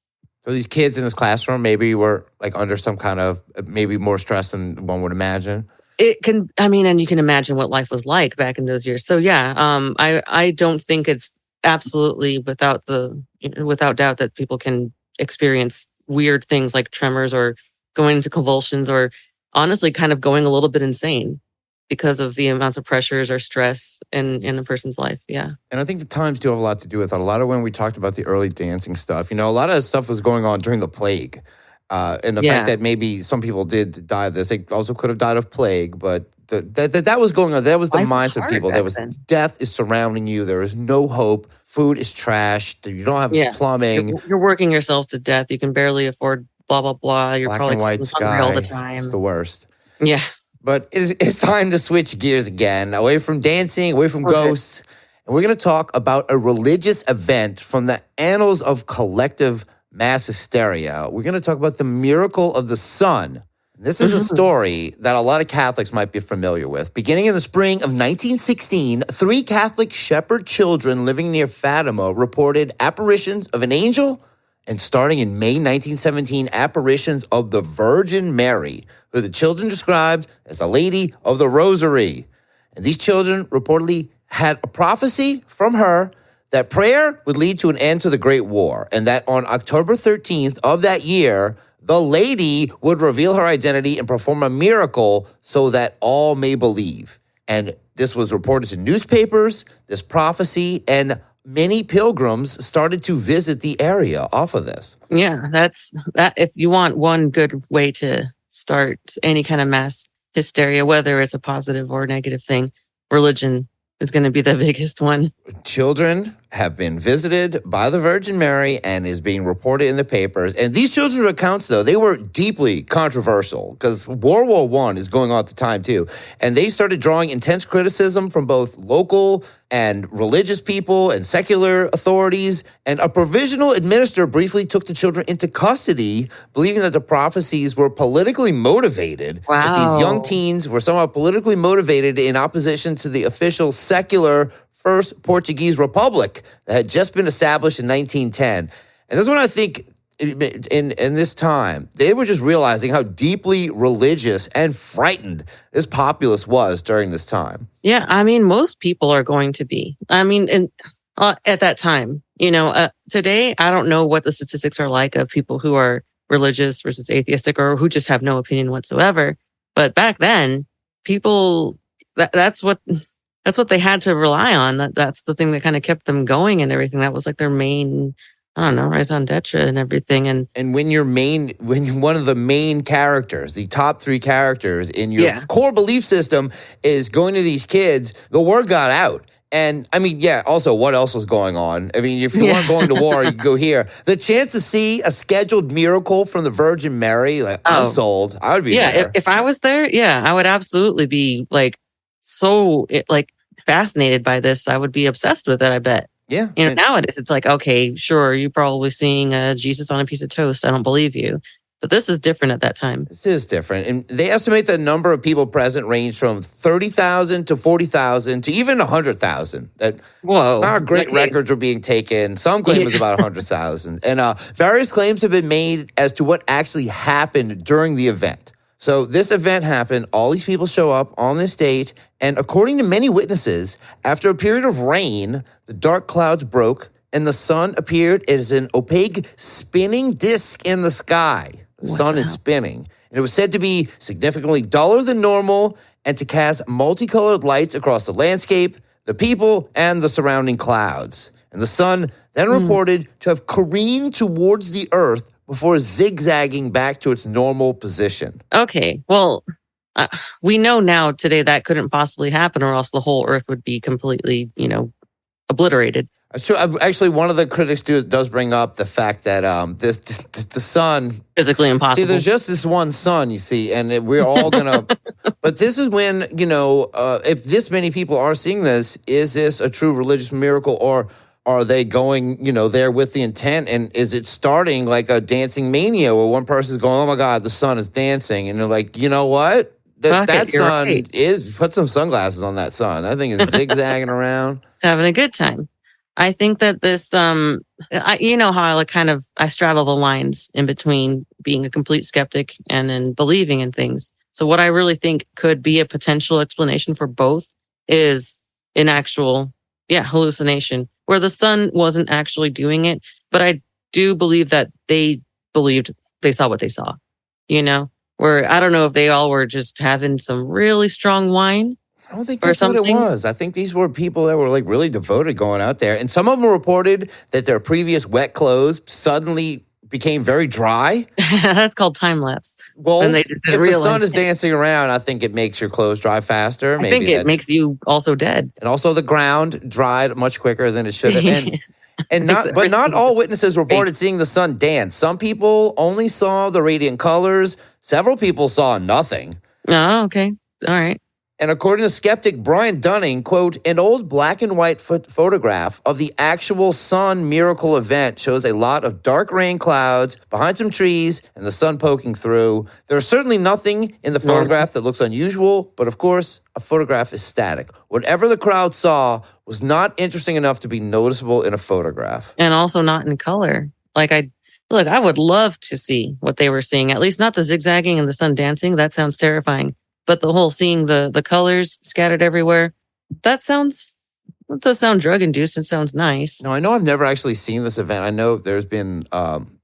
So these kids in this classroom maybe were like under some kind of, maybe more stress than one would imagine. It can, and you can imagine what life was like back in those years. So yeah, I don't think it's absolutely without doubt that people can experience weird things like tremors or going into convulsions, or honestly kind of going a little bit insane because of the amounts of pressures or stress in a person's life. Yeah. And I think the times do have a lot to do with it. A lot of when we talked about the early dancing stuff, a lot of stuff was going on during the plague. And the fact that maybe some people did die of this, they also could have died of plague, but that was going on. That was the mindset of people. There was death is surrounding you. There is no hope. Food is trashed. You don't have plumbing. You're working yourselves to death. You can barely afford blah, blah, blah. You're black probably and white sky all the time. It's the worst. Yeah. But it's time to switch gears again, away from dancing, away from ghosts. And we're going to talk about a religious event from the annals of collective mass hysteria. We're going to talk about the miracle of the sun. This is a story that a lot of Catholics might be familiar with. Beginning in the spring of 1916, 3 Catholic shepherd children living near Fatima reported apparitions of an angel, and starting in May 1917, apparitions of the Virgin Mary, who the children described as the Lady of the Rosary. And these children reportedly had a prophecy from her that prayer would lead to an end to the Great War, and that on October 13th of that year, the lady would reveal her identity and perform a miracle so that all may believe. And this was reported to newspapers, this prophecy, and many pilgrims started to visit the area off of this. Yeah, that's that. If you want one good way to start any kind of mass hysteria, whether it's a positive or negative thing, religion is going to be the biggest one. Children have been visited by the Virgin Mary and is being reported in the papers. And these children's accounts, though, they were deeply controversial because World War I is going on at the time, too. And they started drawing intense criticism from both local and religious people and secular authorities. And a provisional administrator briefly took the children into custody, believing that the prophecies were politically motivated. Wow. That these young teens were somehow politically motivated in opposition to the official secular First Portuguese Republic that had just been established in 1910. And this is when I think in this time, they were just realizing how deeply religious and frightened this populace was during this time. Yeah, I mean, most people are going to be. I mean, at that time, today, I don't know what the statistics are like of people who are religious versus atheistic or who just have no opinion whatsoever. But back then, people, that's what they had to rely on. That's the thing that kind of kept them going and everything. That was like their main, I don't know, raison d'etre and everything. And when one of the main characters, the top three characters in your core belief system is going to these kids, the word got out. And I mean, also, what else was going on? I mean, if you weren't going to war, you go here. The chance to see a scheduled miracle from the Virgin Mary, I'm sold. I would be there. If I was there, I would absolutely be fascinated by this. I would be obsessed with it, I bet. Yeah. Nowadays it's like, okay, sure, you're probably seeing Jesus on a piece of toast. I don't believe you. But this is different at that time. This is different. And they estimate the number of people present ranged from 30,000 to 40,000 to even 100,000. Whoa. Our great records were being taken. Some claim it was about 100,000. And various claims have been made as to what actually happened during the event. So this event happened. All these people show up on this date. And according to many witnesses, after a period of rain, the dark clouds broke and the sun appeared as an opaque spinning disc in the sky. The sun is spinning. And it was said to be significantly duller than normal and to cast multicolored lights across the landscape, the people, and the surrounding clouds. And the sun then reported to have careened towards the earth before zigzagging back to its normal position. Okay, well, we know now today that couldn't possibly happen or else the whole earth would be completely, obliterated. Sure. Actually, one of the critics does bring up the fact that the sun... Physically impossible. See, there's just this one sun, you see, and we're all going to... But this is when, if this many people are seeing this, is this a true religious miracle or are they going, there with the intent? And is it starting like a dancing mania where one person's going, oh my God, the sun is dancing. And they're like, you know what? That sun is... Put some sunglasses on that sun. I think it's zigzagging around. It's having a good time. I think that this, how I straddle the lines in between being a complete skeptic and then believing in things. So what I really think could be a potential explanation for both is an actual, hallucination where the sun wasn't actually doing it. But I do believe that they believed they saw what they saw, where I don't know if they all were just having some really strong wine. I don't think that's what it was. I think these were people that were really devoted going out there. And some of them reported that their previous wet clothes suddenly became very dry. That's called time lapse. Well, if the sun is dancing around, I think it makes your clothes dry faster. I think it makes you also dead. And also the ground dried much quicker than it should have. But not all witnesses reported seeing the sun dance. Some people only saw the radiant colors. Several people saw nothing. Oh, okay. All right. And according to skeptic Brian Dunning, quote, an old black and white photograph of the actual sun miracle event shows a lot of dark rain clouds behind some trees and the sun poking through. There's certainly nothing in the photograph that looks unusual, but of course, a photograph is static. Whatever the crowd saw was not interesting enough to be noticeable in a photograph. And also not in color. I would love to see what they were seeing, at least not the zigzagging and the sun dancing. That sounds terrifying. But the whole seeing the colors scattered everywhere, that does sound drug-induced and sounds nice. No, I know I've never actually seen this event. I know there's been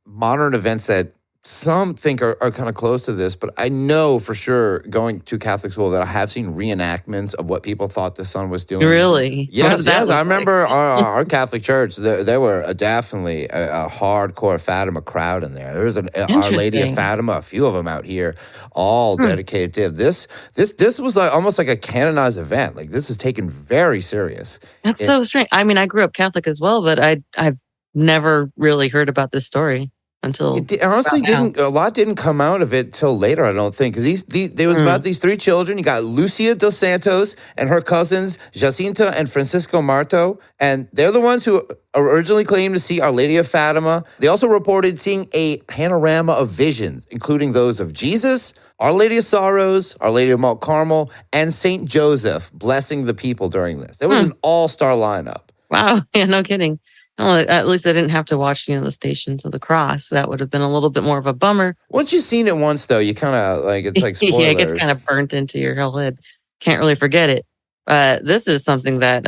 modern events that some think are kind of close to this, but I know for sure going to Catholic school that I have seen reenactments of what people thought the sun was doing. Really? Yes. I remember our Catholic church. There were definitely a hardcore Fatima crowd in there. There was Our Lady of Fatima, a few of them out here, all dedicated to this. This was almost like a canonized event. Like this is taken very serious. That's so strange. I mean, I grew up Catholic as well, but I've never really heard about this story until honestly a lot didn't come out of it till later, I don't think, because there was about these three children. You got Lucia dos Santos and her cousins Jacinta and Francisco Marto, and they're the ones who originally claimed to see Our Lady of Fatima. They also reported seeing a panorama of visions, including those of Jesus, Our Lady of Sorrows, Our Lady of Mount Carmel, and Saint Joseph blessing the people during this. There was an all-star lineup. Wow, yeah, no kidding. Well, at least I didn't have to watch, the Stations of the Cross. That would have been a little bit more of a bummer. Once you've seen it once, though, you kind of it's like spoilers. Yeah, it gets kind of burnt into your whole head. Can't really forget it. This is something that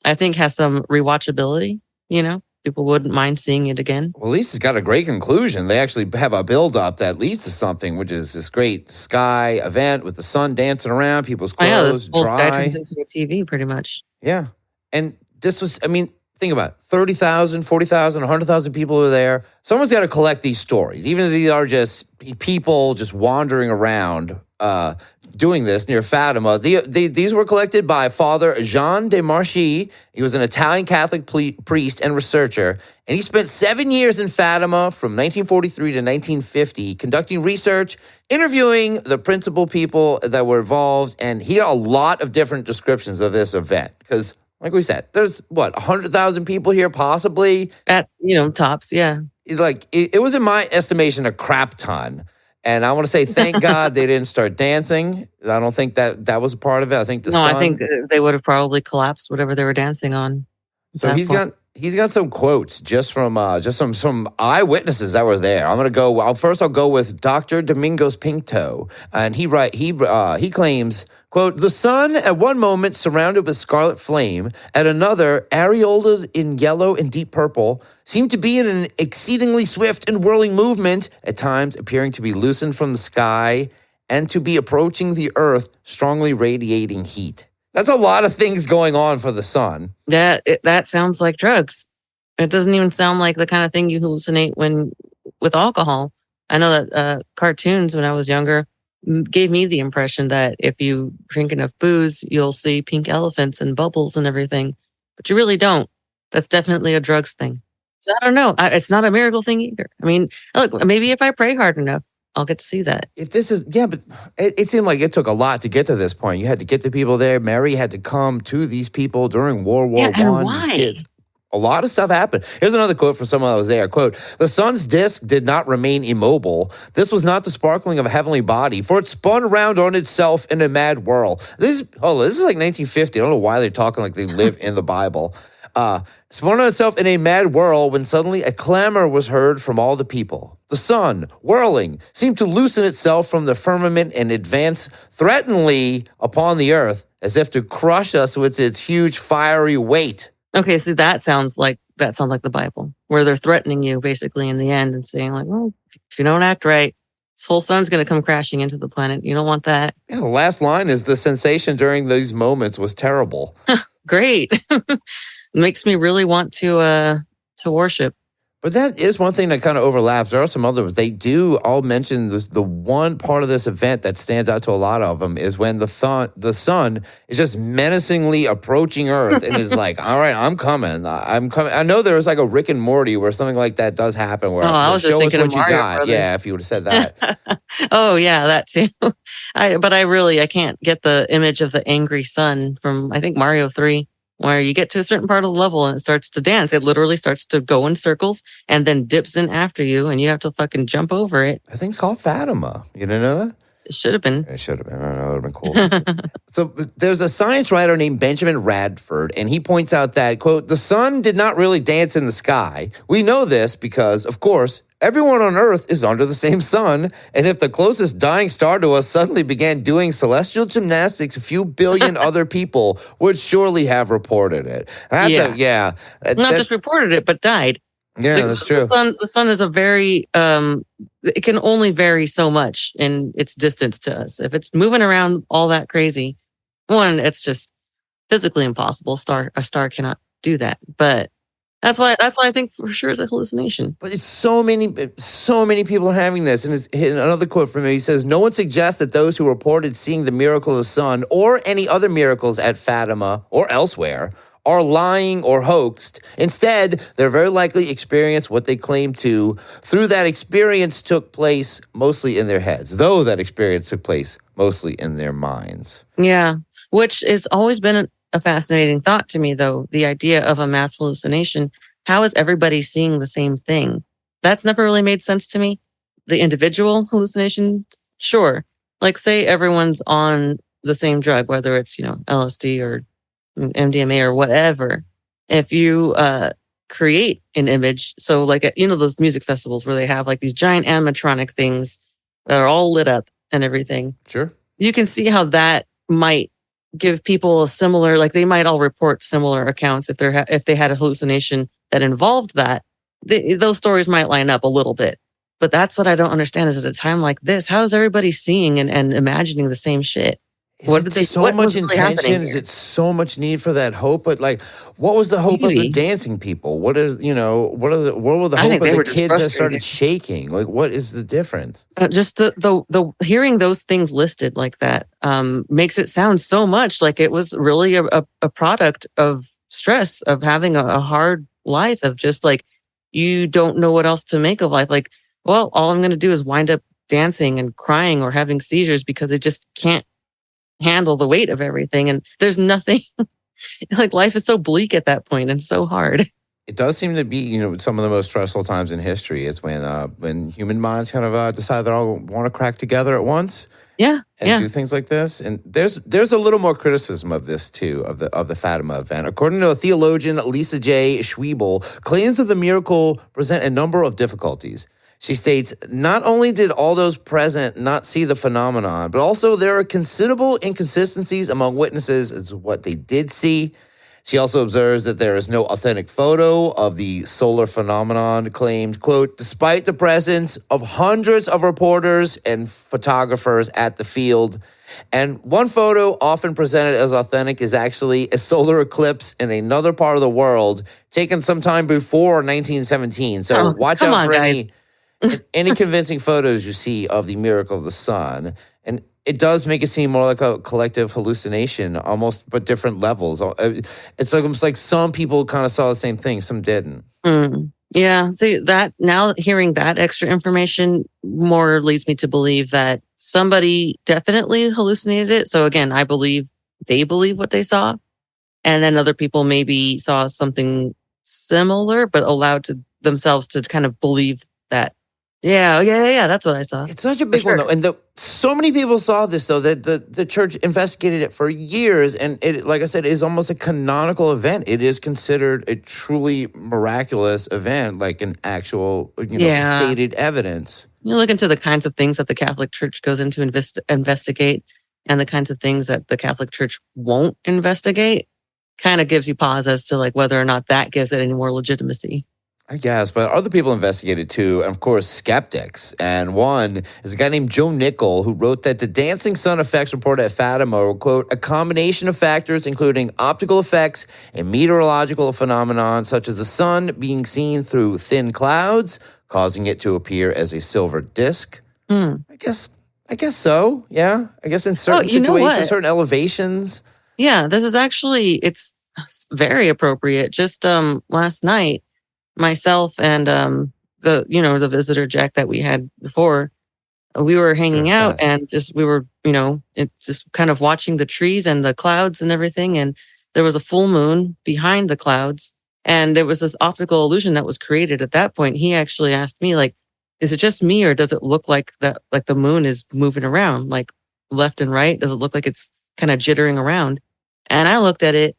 I think has some rewatchability. People wouldn't mind seeing it again. Well, at least it's got a great conclusion. They actually have a build-up that leads to something, which is this great sky event with the sun dancing around, people's clothes this whole dry. Sky turns into a TV, pretty much. Yeah, and this was, think about it, 30,000, 40,000, 100,000 people are there. Someone's got to collect these stories, even if these are just people just wandering around doing this near Fatima. These were collected by Father Jean de Marchy. He was an Italian Catholic priest and researcher, and he spent 7 years in Fatima from 1943 to 1950, conducting research, interviewing the principal people that were involved, and he had a lot of different descriptions of this event, because like we said, there's 100,000 people here, possibly at tops. Yeah, it was in my estimation a crap ton, and I want to say thank God they didn't start dancing. I don't think that was a part of it. I think I think they would have probably collapsed whatever they were dancing on. So he's got some quotes just from some eyewitnesses that were there. I'm gonna go. I'll go with Dr. Domingos Pinto, and he claims, quote, "The sun at one moment surrounded with scarlet flame, at another aureoled in yellow and deep purple, seemed to be in an exceedingly swift and whirling movement, at times appearing to be loosened from the sky and to be approaching the earth, strongly radiating heat." That's a lot of things going on for the sun. That sounds like drugs. It doesn't even sound like the kind of thing you hallucinate with alcohol. I know that cartoons when I was younger gave me the impression that if you drink enough booze, you'll see pink elephants and bubbles and everything, but you really don't. That's definitely a drugs thing. So I don't know. It's not a miracle thing either. Look, maybe if I pray hard enough, I'll get to see that. If this is, but it seemed like it took a lot to get to this point. You had to get the people there. Mary had to come to these people during World War I. And why? These kids. A lot of stuff happened. Here's another quote from someone that was there. Quote, "The sun's disk did not remain immobile. This was not the sparkling of a heavenly body, for it spun around on itself in a mad whirl." This is like 1950. I don't know why they're talking like they live in the Bible. Spun on itself in a mad whirl when suddenly a clamor was heard from all the people. The sun, whirling, seemed to loosen itself from the firmament and advance threateningly upon the earth, as if to crush us with its huge fiery weight. Okay, so that sounds like the Bible, where they're threatening you basically in the end and saying like, well, if you don't act right, this whole sun's going to come crashing into the planet. You don't want that. Yeah, the last line is the sensation during these moments was terrible. Great. Makes me really want to worship. But that is one thing that kind of overlaps. There are some others. They do all mention this, the one part of this event that stands out to a lot of them is when the sun is just menacingly approaching Earth and is like, all right, I'm coming. I know there was like a Rick and Morty where something like that does happen where I was just thinking of Mario Brothers. Yeah, if you would have said that. Oh, yeah, that too. I can't get the image of the angry sun from, I think, Mario 3. Where you get to a certain part of the level and it starts to dance. It literally starts to go in circles and then dips in after you and you have to fucking jump over it. I think it's called Fatima. You didn't know that? It should have been. It should have been. I don't know. It would have been cool. So there's a science writer named Benjamin Radford, and he points out that, quote, "The sun did not really dance in the sky. We know this because, of course, everyone on Earth is under the same sun, and if the closest dying star to us suddenly began doing celestial gymnastics, a few billion other people would surely have reported it." Not just reported it, but died. Yeah, that's true. The sun is a very it can only vary so much in its distance to us. If it's moving around all that crazy, one, it's just physically impossible. A star cannot do that. But that's why I think for sure it's a hallucination. But it's so many people are having this. And another quote from him, he says, "No one suggests that those who reported seeing the miracle of the sun or any other miracles at Fatima or elsewhere are lying or hoaxed. Instead, they're very likely experience what they claim to. Through that experience took place mostly in their heads, though that experience took place mostly in their minds." Yeah, which has always been a fascinating thought to me, though, the idea of a mass hallucination. How is everybody seeing the same thing? That's never really made sense to me. The individual hallucination, sure. Like, say everyone's on the same drug, whether it's, LSD or MDMA or whatever. If you create an image, so like, those music festivals where they have like these giant animatronic things that are all lit up and everything. Sure. You can see how that might give people a similar, like they might all report similar accounts if they had a hallucination that involved that. Those stories might line up a little bit. But that's what I don't understand is at a time like this, how is everybody seeing and imagining the same shit? So much intention? Is it so much need for that hope? But like, what was the hope of the dancing people? What were the hope of the kids that started shaking? Like, what is the difference? Just the hearing those things listed like that makes it sound so much like it was really a product of stress, of having a hard life, of just like, you don't know what else to make of life. Like, well, all I'm going to do is wind up dancing and crying or having seizures because I just can't handle the weight of everything. And there's nothing like, life is so bleak at that point and so hard. It does seem to be, some of the most stressful times in history is when human minds kind of decide they all want to crack together at once. Yeah. And do things like this. And there's a little more criticism of this too, of the Fatima event. According to a theologian, Lisa J. Schwiebel, claims of the miracle present a number of difficulties. She states, not only did all those present not see the phenomenon, but also there are considerable inconsistencies among witnesses as to what they did see. She also observes that there is no authentic photo of the solar phenomenon claimed, quote, despite the presence of hundreds of reporters and photographers at the field. And one photo often presented as authentic is actually a solar eclipse in another part of the world taken sometime before 1917. So watch out for any convincing photos you see of the miracle of the sun. And it does make it seem more like a collective hallucination, almost, but different levels. It's almost like some people kind of saw the same thing, some didn't. Yeah. See, that now hearing that extra information more leads me to believe that somebody definitely hallucinated it. So again, I believe they believe what they saw. And then other people maybe saw something similar, but allowed to themselves to kind of believe that. Yeah. That's what I saw. It's such a big one, though. And so many people saw this, though, that the church investigated it for years. And it, like I said, is almost a canonical event. It is considered a truly miraculous event, like an actual, stated evidence. You look into the kinds of things that the Catholic Church goes into investigate and the kinds of things that the Catholic Church won't investigate, kind of gives you pause as to like whether or not that gives it any more legitimacy. I guess, but other people investigated too, and of course, skeptics. And one is a guy named Joe Nickel, who wrote that the dancing sun effects reported at Fatima were, quote, a combination of factors, including optical effects and meteorological phenomenon, such as the sun being seen through thin clouds, causing it to appear as a silver disc. I guess so. Yeah. I guess in certain situations, certain elevations. Yeah, this is actually, it's very appropriate. Just last night, myself and the visitor Jack that we had before, we were hanging out and we were just kind of watching the trees and the clouds and everything, and there was a full moon behind the clouds, and there was this optical illusion that was created at that point. He actually asked me, like, is it just me or does it look like the moon is moving around like left and right? Does it look like it's kind of jittering around? And I looked at it.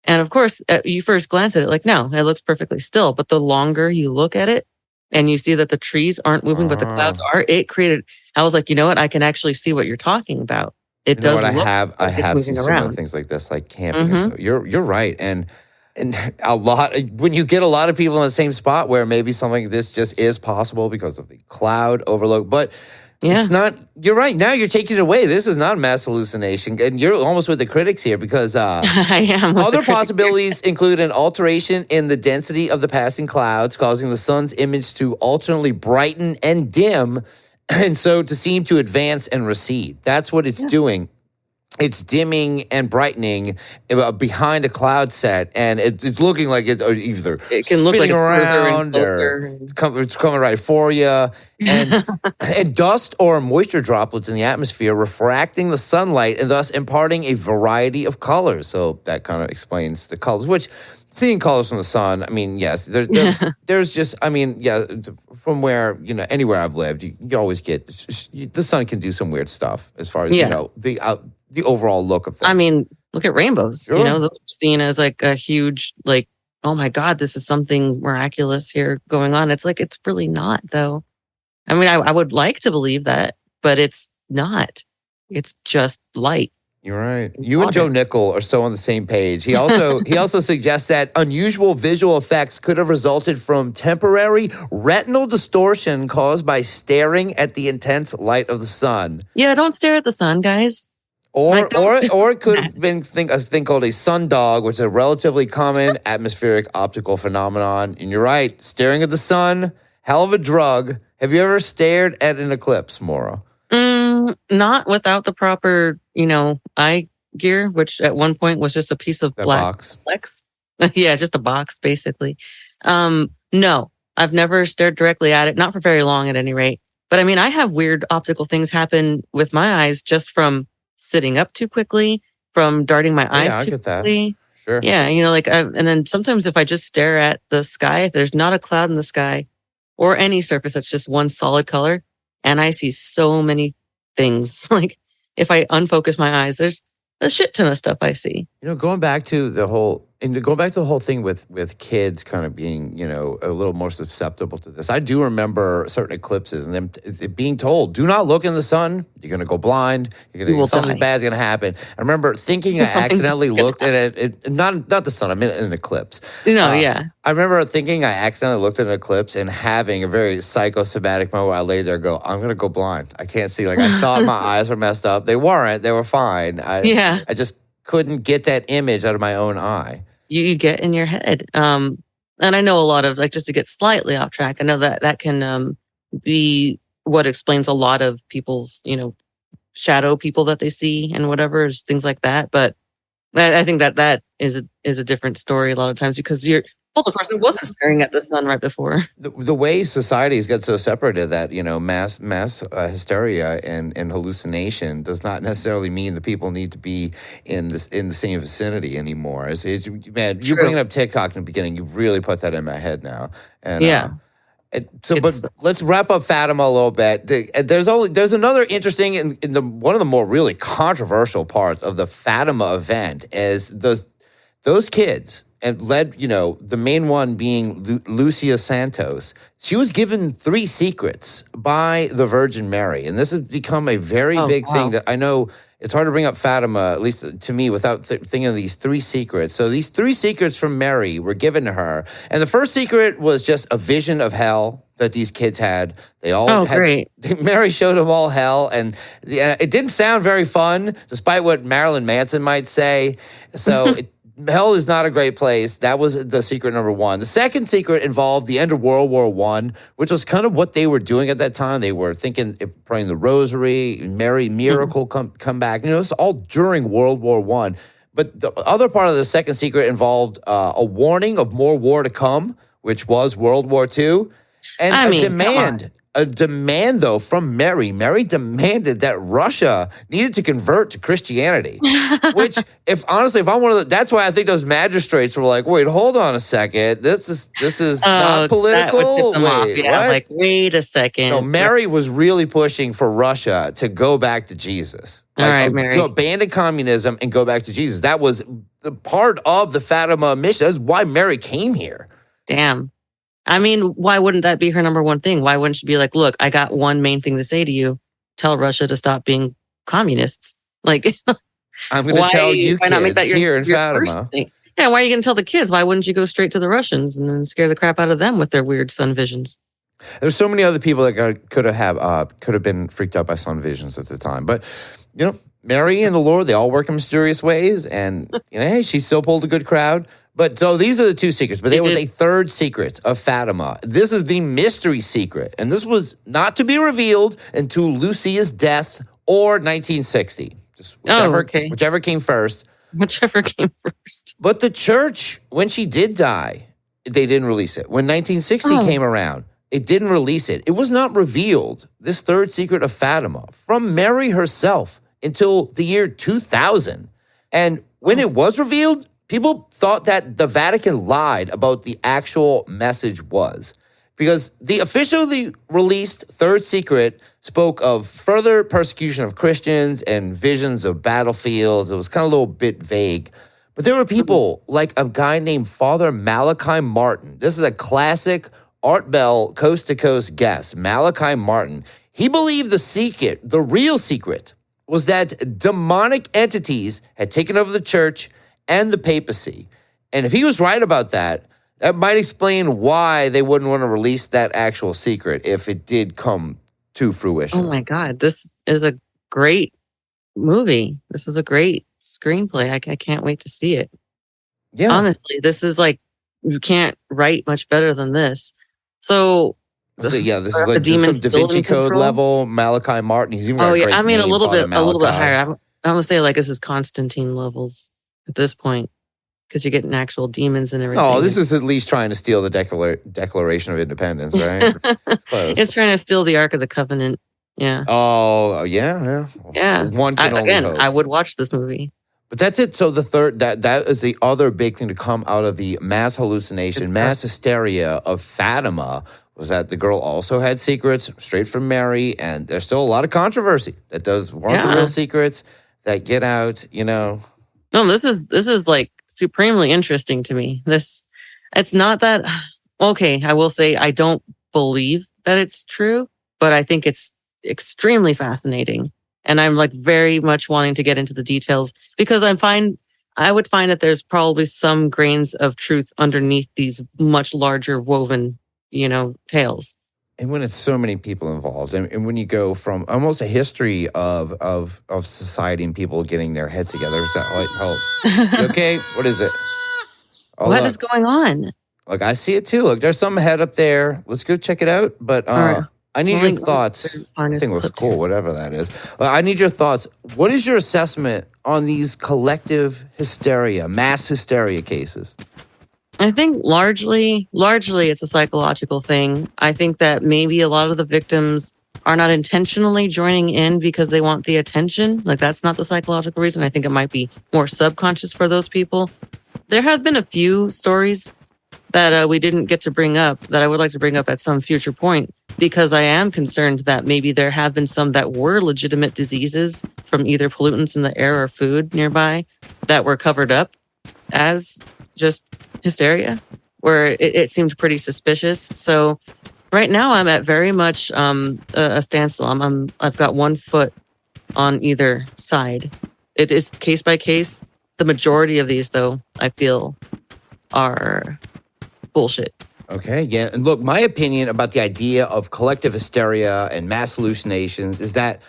And of course, you first glance at it like, no, it looks perfectly still. But the longer you look at it and you see that the trees aren't moving, but the clouds are, I was like, you know what? I can actually see what you're talking about. It does look I have seen similar things like this, like camping. And so you're right. And And when you get a lot of people in the same spot where maybe something like this just is possible because of the cloud overload, but it's not. You're right. Now you're taking it away. This is not a mass hallucination, and you're almost with the critics here because I am. Other possibilities include an alteration in the density of the passing clouds, causing the sun's image to alternately brighten and dim, and so to seem to advance and recede. That's what it's doing. It's dimming and brightening behind a cloud set, and it's looking like it's either it can look like around or it's coming right for you. And, and dust or moisture droplets in the atmosphere refracting the sunlight and thus imparting a variety of colors. So that kind of explains the colors, which seeing colors from the sun, I mean, yes, there's just, I mean, yeah, from where, anywhere I've lived, you always get, the sun can do some weird stuff as far as, the overall look of things. I mean, look at rainbows. Sure. Those are seen as like a huge, like, oh my God, this is something miraculous here going on. It's like, it's really not, though. I mean, I would like to believe that, but it's not. It's just light. You're right. You and Joe Nickel are so on the same page. He also suggests that unusual visual effects could have resulted from temporary retinal distortion caused by staring at the intense light of the sun. Yeah, don't stare at the sun, guys. Or it could have been a thing called a sundog, which is a relatively common atmospheric optical phenomenon. And you're right, staring at the sun, hell of a drug. Have you ever stared at an eclipse, Mora? Not without the proper, eye gear, which at one point was just a piece of black flex. Yeah, just a box, basically. No, I've never stared directly at it, not for very long at any rate. But I mean, I have weird optical things happen with my eyes just from sitting up too quickly, from darting my eyes too quickly. Sure. Yeah, and then sometimes if I just stare at the sky, if there's not a cloud in the sky or any surface that's just one solid color, and I see so many things, like if I unfocus my eyes, there's a shit ton of stuff I see. Going back to the whole thing with kids kind of being, a little more susceptible to this. I do remember certain eclipses and them being told, do not look in the sun. You're going to go blind. Something bad's going to happen. I remember thinking I accidentally looked at it, not the sun, I meant an eclipse. Yeah. I remember thinking I accidentally looked at an eclipse and having a very psychosomatic moment where I lay there and go, I'm going to go blind. I can't see. Like, I thought my eyes were messed up. They weren't. They were fine. I just couldn't get that image out of my own eye. You get in your head. And I know a lot of, like, just to get slightly off track, I know that can be what explains a lot of people's, shadow people that they see and whatever, things like that. But I think that is a different story a lot of times because the person wasn't staring at the sun right before. The way societies get so separated that, mass hysteria and hallucination does not necessarily mean that people need to be in the same vicinity anymore. Man, you bringing up TikTok in the beginning, you've really put that in my head now. And, but let's wrap up Fatima a little bit. There's another interesting and one of the more really controversial parts of the Fatima event is those kids. And led, the main one being Lucia Santos. She was given 3 secrets by the Virgin Mary. And this has become a very big thing. That I know it's hard to bring up Fatima, at least to me, without thinking of these 3 secrets. So these 3 secrets from Mary were given to her. And the first secret was just a vision of hell that these kids had. They all had. Great. Mary showed them all hell. And it didn't sound very fun, despite what Marilyn Manson might say. So hell is not a great place. That was the secret number 1. The second secret involved the end of World War I, which was kind of what they were doing at that time. They were thinking, praying the rosary, Mary miracle come back. This is all during World War I. But the other part of the second secret involved a warning of more war to come, which was World War II, and a demand, though, from Mary. Mary demanded that Russia needed to convert to Christianity, which, if I'm one of that's why I think those magistrates were like, wait, hold on a second. This is not political. Wait a second. No, Mary was really pushing for Russia to go back to Jesus. All right, Mary. To abandon communism and go back to Jesus. That was the part of the Fatima mission. That's why Mary came here. Damn. I mean, why wouldn't that be her number 1 thing? Why wouldn't she be like, look, I got one main thing to say to you. Tell Russia to stop being communists. Like, I'm going to tell you kids here in Fatima. Yeah, why are you going to tell the kids? Why wouldn't you go straight to the Russians and then scare the crap out of them with their weird sun visions? There's so many other people that could have been freaked out by sun visions at the time. But, Mary and the Lord, they all work in mysterious ways. And, hey, she still pulled a good crowd. But so these are the two secrets. But there was a third secret of Fatima. This is the mystery secret. And this was not to be revealed until Lucia's death or 1960. Just whichever came first. Whichever came first. But the church, when she did die, they didn't release it. When 1960 came around, it didn't release it. It was not revealed, this third secret of Fatima, from Mary herself until the year 2000. And when it was revealed, people thought that the Vatican lied about the actual message was. Because the officially released third secret spoke of further persecution of Christians and visions of battlefields. It was kind of a little bit vague. But there were people like a guy named Father Malachi Martin. This is a classic Art Bell coast-to-coast guest, Malachi Martin. He believed the real secret, was that demonic entities had taken over the church and the papacy. And if he was right about that, that might explain why they wouldn't want to release that actual secret if it did come to fruition. Oh my God, this is a great movie. This is a great screenplay. I can't wait to see it. Yeah. Honestly, this is like, you can't write much better than this. So this is like some Da Vinci Code level. Malachi Martin. He's even got a great I mean, name, a little bit higher. I'm gonna say like this is Constantine levels at this point, because you're getting actual demons and everything. Oh, this is at least trying to steal the Declaration of Independence, right? It's trying to steal the Ark of the Covenant. Yeah. Oh, yeah. One can only hope. I would watch this movie. But that's it. So the third, that is the other big thing to come out of the mass hallucination, mass hysteria of Fatima, was that the girl also had secrets straight from Mary, and there's still a lot of controversy that does warrant the real secrets that get out, No, this is like supremely interesting to me. It's not that, okay, I will say I don't believe that it's true, but I think it's extremely fascinating. And I'm like very much wanting to get into the details because I would find that there's probably some grains of truth underneath these much larger woven, tales. And when it's so many people involved, and when you go from almost a history of society and people getting their heads together, is that like, okay, what is it? What is going on? Look, I see it too. Look, there's some head up there. Let's go check it out. But I need your thoughts. I think it looks cool, whatever that is. I need your thoughts. What is your assessment on these collective hysteria, mass hysteria cases? I think largely it's a psychological thing. I think that maybe a lot of the victims are not intentionally joining in because they want the attention. Like, that's not the psychological reason. I think it might be more subconscious for those people. There have been a few stories that we didn't get to bring up that I would like to bring up at some future point, because I am concerned that maybe there have been some that were legitimate diseases from either pollutants in the air or food nearby that were covered up as just hysteria, where it seemed pretty suspicious. So right now I'm at very much a standstill. I've got 1 foot on either side. It is case by case. The majority of these, though, I feel are bullshit. Okay, yeah. And look, my opinion about the idea of collective hysteria and mass hallucinations is that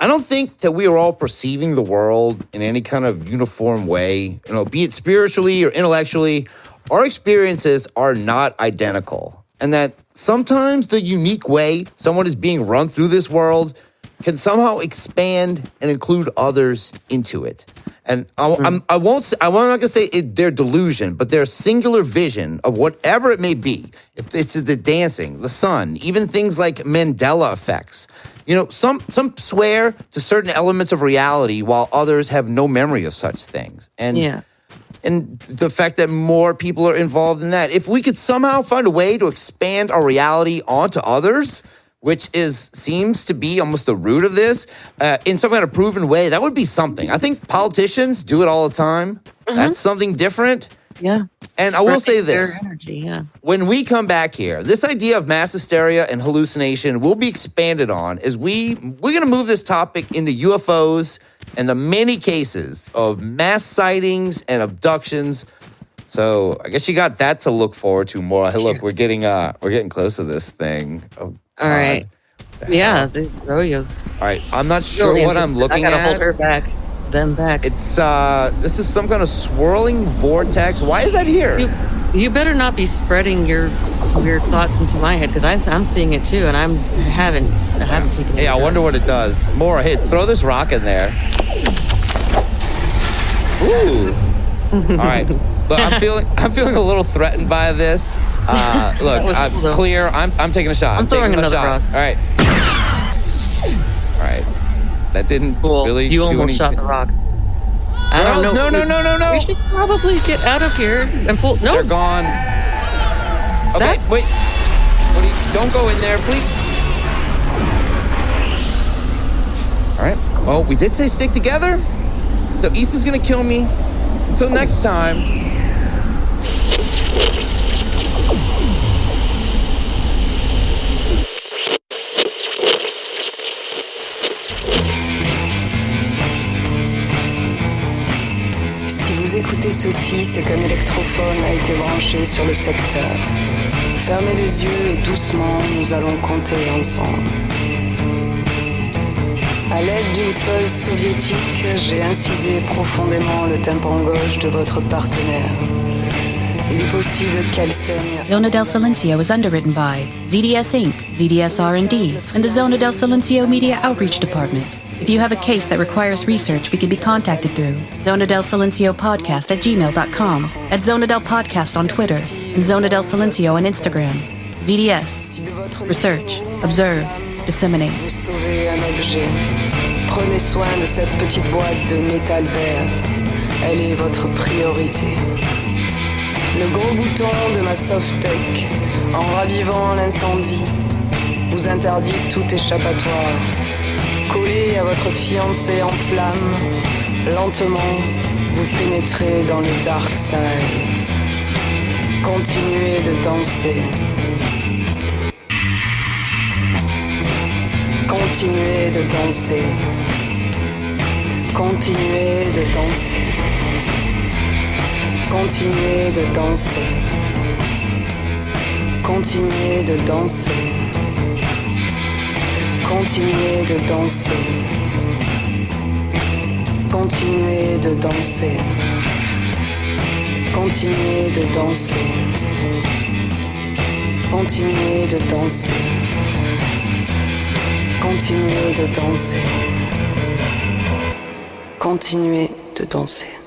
I don't think that we are all perceiving the world in any kind of uniform way, be it spiritually or intellectually. Our experiences are not identical. And that sometimes the unique way someone is being run through this world can somehow expand and include others into it. And I'm not going to say their delusion, but their singular vision of whatever it may be. If it's the dancing, the sun, even things like Mandela effects. Some swear to certain elements of reality while others have no memory of such things. And the fact that more people are involved in that. If we could somehow find a way to expand our reality onto others, which seems to be almost the root of this, in some kind of proven way, that would be something. I think politicians do it all the time. Mm-hmm. That's something different. Yeah. And I will say this. Energy, yeah. When we come back here, this idea of mass hysteria and hallucination will be expanded on as we're going to move this topic into UFOs and the many cases of mass sightings and abductions So I guess you got that to look forward to, Mora. Hey, look, we're getting close to this thing. Oh, all right. Yeah, the Royos. All right, I'm not sure what I'm looking at. I gotta hold her back. Them back. It's this is some kind of swirling vortex. Why is that here? You better not be spreading your weird thoughts into my head because I'm seeing it too, and I haven't taken it. Hey, I wonder what it does. Mora, hey, throw this rock in there. Ooh. All right. Look, I'm feeling a little threatened by this. Look, I'm cool, clear. I'm taking a shot. I'm throwing another rock. All right. All right. That didn't really You do almost anything. shot the rock. I don't know. No. We should probably get out of here and pull. No. They're gone. Okay, wait. Don't go in there, please. All right. Well, we did say stick together. So Issa's gonna kill me. Until next time. Si vous écoutez ceci, c'est qu'un électrophone a été branché sur le secteur. Fermez les yeux et doucement, nous allons compter ensemble. À l'aide d'une feuille soviétique, j'ai incisé profondément le tympan gauche de votre partenaire. Il est possible qu'elle saigne. Zona del Silencio is underwritten by ZDS Inc., ZDS R&D, and the Zona del Silencio Media Outreach Department. If you have a case that requires research, we can be contacted through Zona del Silencio Podcast at gmail.com, at Zona del Podcast on Twitter, and Zona del Silencio on Instagram. ZDS. Research. Observe. Disseminate. Vous sauvez un objet. Prenez soin de cette petite boîte de métal vert. Elle est votre priorité. Le gros bouton de ma soft-tech, en ravivant l'incendie, vous interdit tout échappatoire. Collé à votre fiancé en flammes, lentement, vous pénétrez dans le dark side. Continuez de danser. Continuez de danser. Continuez de danser. Continuez de danser. Continuez de danser. Continuez de danser. Continuez de danser. Continuez de danser. Continuez de danser. Continuez de danser. Continuez de danser.